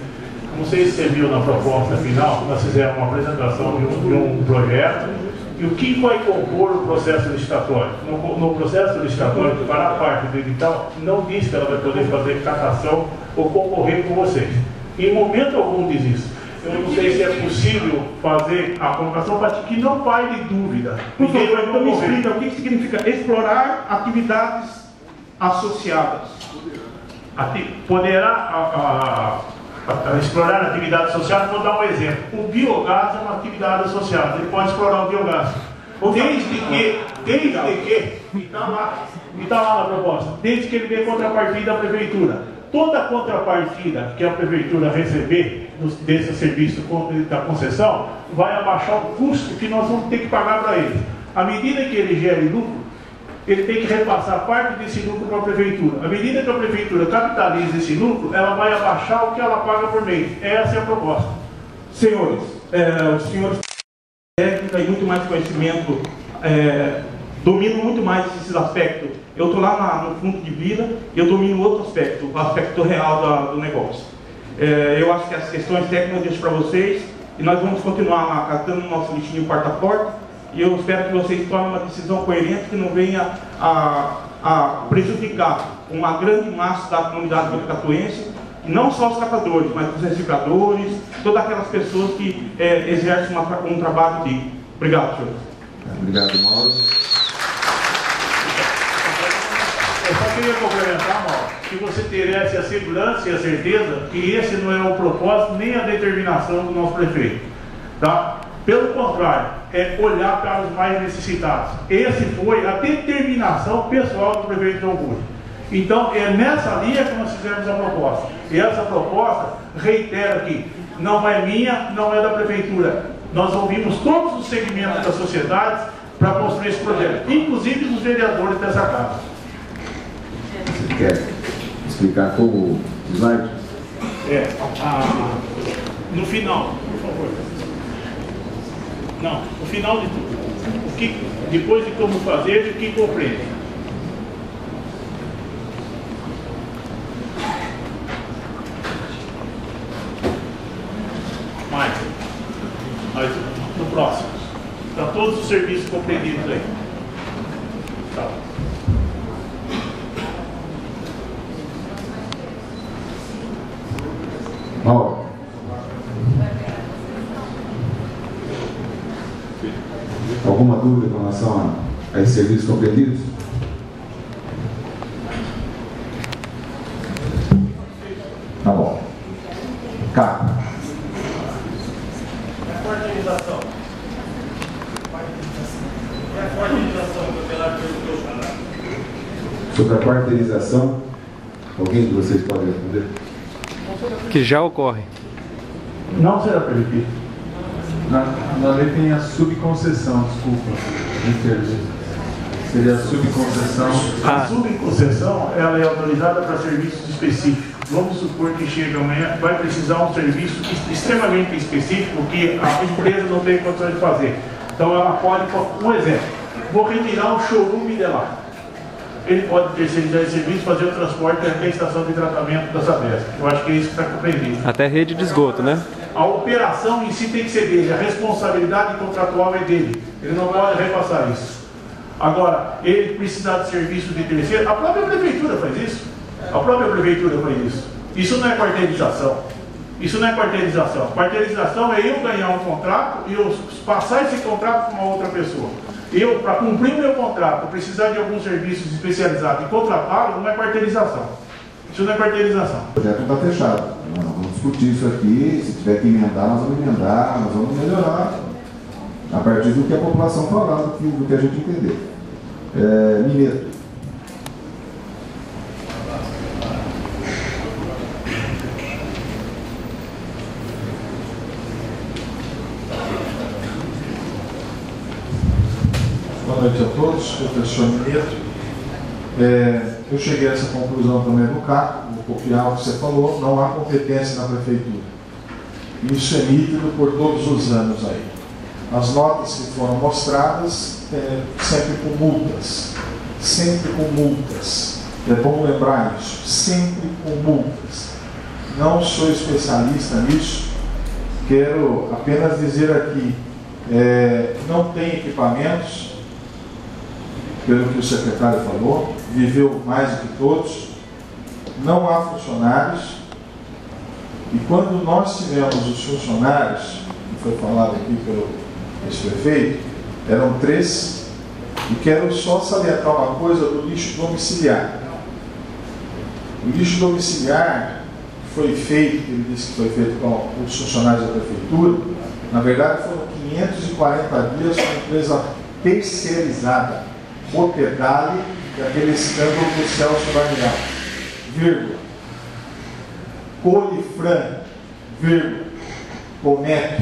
Não sei se você viu na proposta final, nós fizemos uma apresentação de um projeto E o que vai compor o processo licitatório? No processo licitatório, para a parte do edital, não diz que ela vai poder fazer catação ou concorrer com vocês. Em momento algum diz isso. Eu não sei se é possível fazer a colocação para que não paire dúvida. Ninguém vai então me explica o que significa explorar atividades associadas. Poderá explorar atividade associada. Vou dar um exemplo. O biogás é uma atividade associada. Ele pode explorar o biogás. Desde que está lá na proposta, desde que ele dê contrapartida à prefeitura. Toda contrapartida que a prefeitura receber desse serviço da concessão vai abaixar o custo que nós vamos ter que pagar para ele. À medida que ele gere lucro, ele tem que repassar parte desse lucro para a prefeitura. À medida que a prefeitura capitaliza esse lucro, ela vai abaixar o que ela paga por mês. Essa é a proposta. Senhores, os senhores técnica e muito mais conhecimento, dominam muito mais esses aspectos. Eu estou lá no fundo de vida e eu domino outro aspecto, o aspecto real do negócio. Eu acho que as questões técnicas eu deixo para vocês e nós vamos continuar lá catando o nosso lixinho porta a porta e eu espero que vocês tomem uma decisão coerente que não venha a prejudicar uma grande massa da comunidade botucatuense, não só os catadores, mas os recicladores, todas aquelas pessoas que exercem um trabalho digno. Obrigado, senhor. Obrigado, Mauro. Eu só queria complementar, Mauro, que você tivesse a segurança e a certeza que esse não é o propósito nem a determinação do nosso prefeito. Tá? Pelo contrário, é olhar para os mais necessitados. Esse foi a determinação pessoal do prefeito João Budi. Então, é nessa linha que nós fizemos a proposta. E essa proposta, reitero aqui, não é minha, não é da prefeitura. Nós ouvimos todos os segmentos da sociedade para construir esse projeto, inclusive os vereadores dessa casa. Você quer explicar como o slide? No final, por favor. Não, no final de tudo. Depois de como fazer, o que compreende. Mais no próximo. Está todos os serviços compreendidos aí. Tá. Mauro. Alguma dúvida com relação a esses serviços compreendidos? Tá bom. Cá. Quarteirização. É a quarteirização que o Pelar perguntou. Sobre a quarteirização, alguém de vocês pode responder? Que já ocorre. Não será permitido. Na lei tem a subconcessão, desculpa, seria a subconcessão. A subconcessão, ela é autorizada para serviços específicos. Vamos supor que chega amanhã, vai precisar um serviço extremamente específico que a empresa não tem condições de fazer. Então ela pode, um exemplo, vou retirar um showroom de lá. Ele pode terceirizar esse serviço, fazer o transporte até a estação de tratamento da Sabesp. Eu acho que é isso que está compreendido. Até rede de esgoto, né? A operação em si tem que ser dele, a responsabilidade contratual é dele. Ele não pode repassar isso. Agora, ele precisar de serviço de terceiro, a própria prefeitura faz isso. A própria prefeitura faz isso. Isso não é quarteirização. Isso não é quarteirização. Quarteirização é eu ganhar um contrato e eu passar esse contrato para uma outra pessoa. Eu, para cumprir o meu contrato, precisar de alguns serviços especializados e contratá-lo, não é quarteirização. Isso não é quarteirização. O projeto não está fechado. Nós vamos discutir isso aqui. Se tiver que emendar, nós vamos emendar, nós vamos melhorar a partir do que a população falar, do que a gente entender. Mineiro. Boa noite a todos, professor Mineiro. Eu cheguei a essa conclusão também no CAC, vou copiar o que você falou, não há competência na prefeitura. Isso é nítido por todos os anos aí. As notas que foram mostradas, sempre com multas. Sempre com multas. É bom lembrar isso, sempre com multas. Não sou especialista nisso, quero apenas dizer aqui, não tem equipamentos, pelo que o secretário falou, viveu mais do que todos, não há funcionários, e quando nós tivemos os funcionários, que foi falado aqui pelo ex-prefeito, eram 3, e quero só salientar uma coisa do lixo domiciliar. O lixo domiciliar foi feito, ele disse que foi feito com os funcionários da prefeitura, na verdade foram 540 dias com a empresa terceirizada, Roterdale, e aquele escândalo do Celso Barnial, vírgula, Colifran, vírgula, Comep,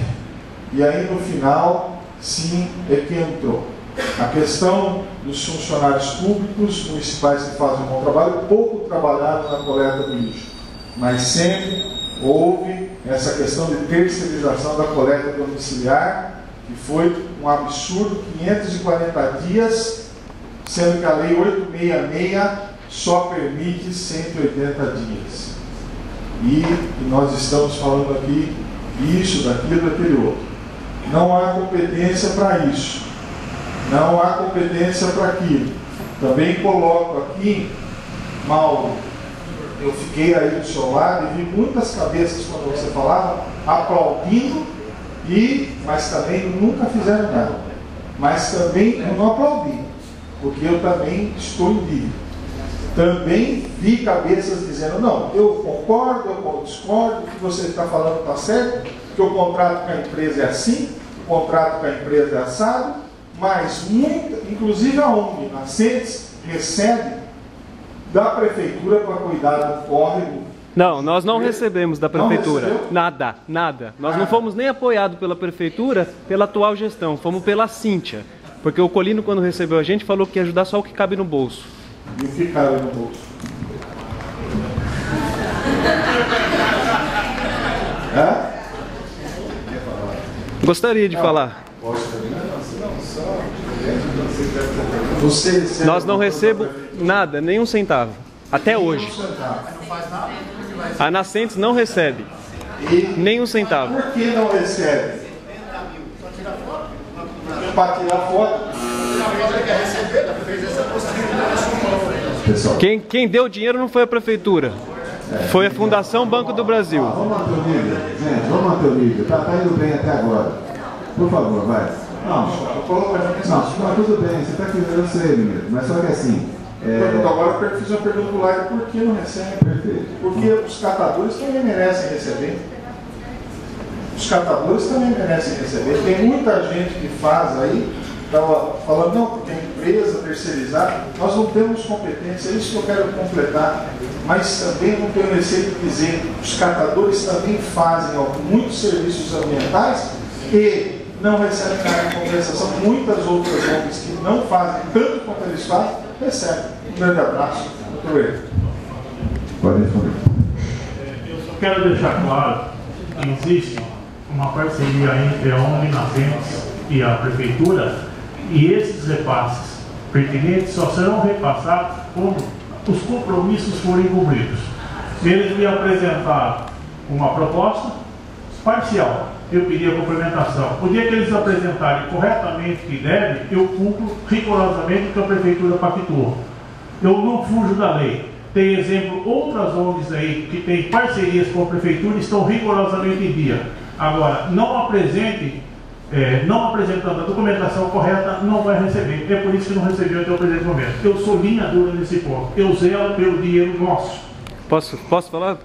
e aí no final, sim, é que entrou. A questão dos funcionários públicos, municipais que fazem um bom trabalho, pouco trabalharam na coleta do lixo, mas sempre houve essa questão de terceirização da coleta domiciliar, que foi um absurdo, 540 dias, sendo que a lei 866 só permite 180 dias. E nós estamos falando aqui isso, daquilo, daquele outro. Não há competência para isso. Não há competência para aquilo. Também coloco aqui, Mauro, eu fiquei aí do seu lado e vi muitas cabeças quando você falava, aplaudindo, mas também nunca fizeram nada. Mas também eu não aplaudi, porque eu também estou em dívida. Também vi cabeças dizendo, não, eu concordo, eu discordo, o que você está falando está certo, que o contrato com a empresa é assim, o contrato com a empresa é assado, mas muita, inclusive a ONG Nascentes, recebe da prefeitura para cuidar do córrego. Não, nós não recebemos da prefeitura. Nada, nada. Nós não fomos nem apoiados pela prefeitura, pela atual gestão, fomos pela Cíntia. Porque o Colino, quando recebeu a gente, falou que ia ajudar só o que cabe no bolso. E o que cabe no bolso? Gostaria de falar. Nós não recebemos nada, nem um centavo, até hoje. A Nascentes não recebe nem um centavo. Por que não recebe? Para tirar foto. Quem deu dinheiro não foi a prefeitura, foi a Fundação Banco do Brasil. Vamos manter o nível, gente, vamos manter o nível. Tá indo bem até agora. Por favor, vai. Não, tudo bem, você está aqui, eu sei, menino, mas só que assim... Agora eu fiz uma pergunta para o Laio, por que não recebe? Perfeito. Porque os catadores também merecem receber. Os catadores também merecem receber. Tem muita gente que faz aí, estava falando, não, porque a empresa terceirizada, nós não temos competência, é isso que eu quero completar, mas também não tenho receio de dizer, os catadores também fazem muitos serviços ambientais e não recebem nada de compensação. Muitas outras ONGs que não fazem tanto quanto eles fazem, recebem. Um grande abraço. Doutor Eiro. Pode responder. Eu só quero deixar claro que existe uma parceria entre a ONG Nascentes e a Prefeitura, e esses repasses pertinentes só serão repassados quando os compromissos forem cumpridos. Eles me apresentaram uma proposta parcial. Eu pedi a complementação. O dia que eles apresentarem corretamente o que devem, eu cumpro rigorosamente o que a Prefeitura pactuou. Eu não fujo da lei. Tem exemplo, outras ONGs aí que têm parcerias com a Prefeitura estão rigorosamente em dia. Agora, não apresentando a documentação correta, não vai receber. É por isso que não recebeu até o presente momento. Eu sou linha dura nesse ponto. Eu zelo pelo dinheiro nosso. Posso falar?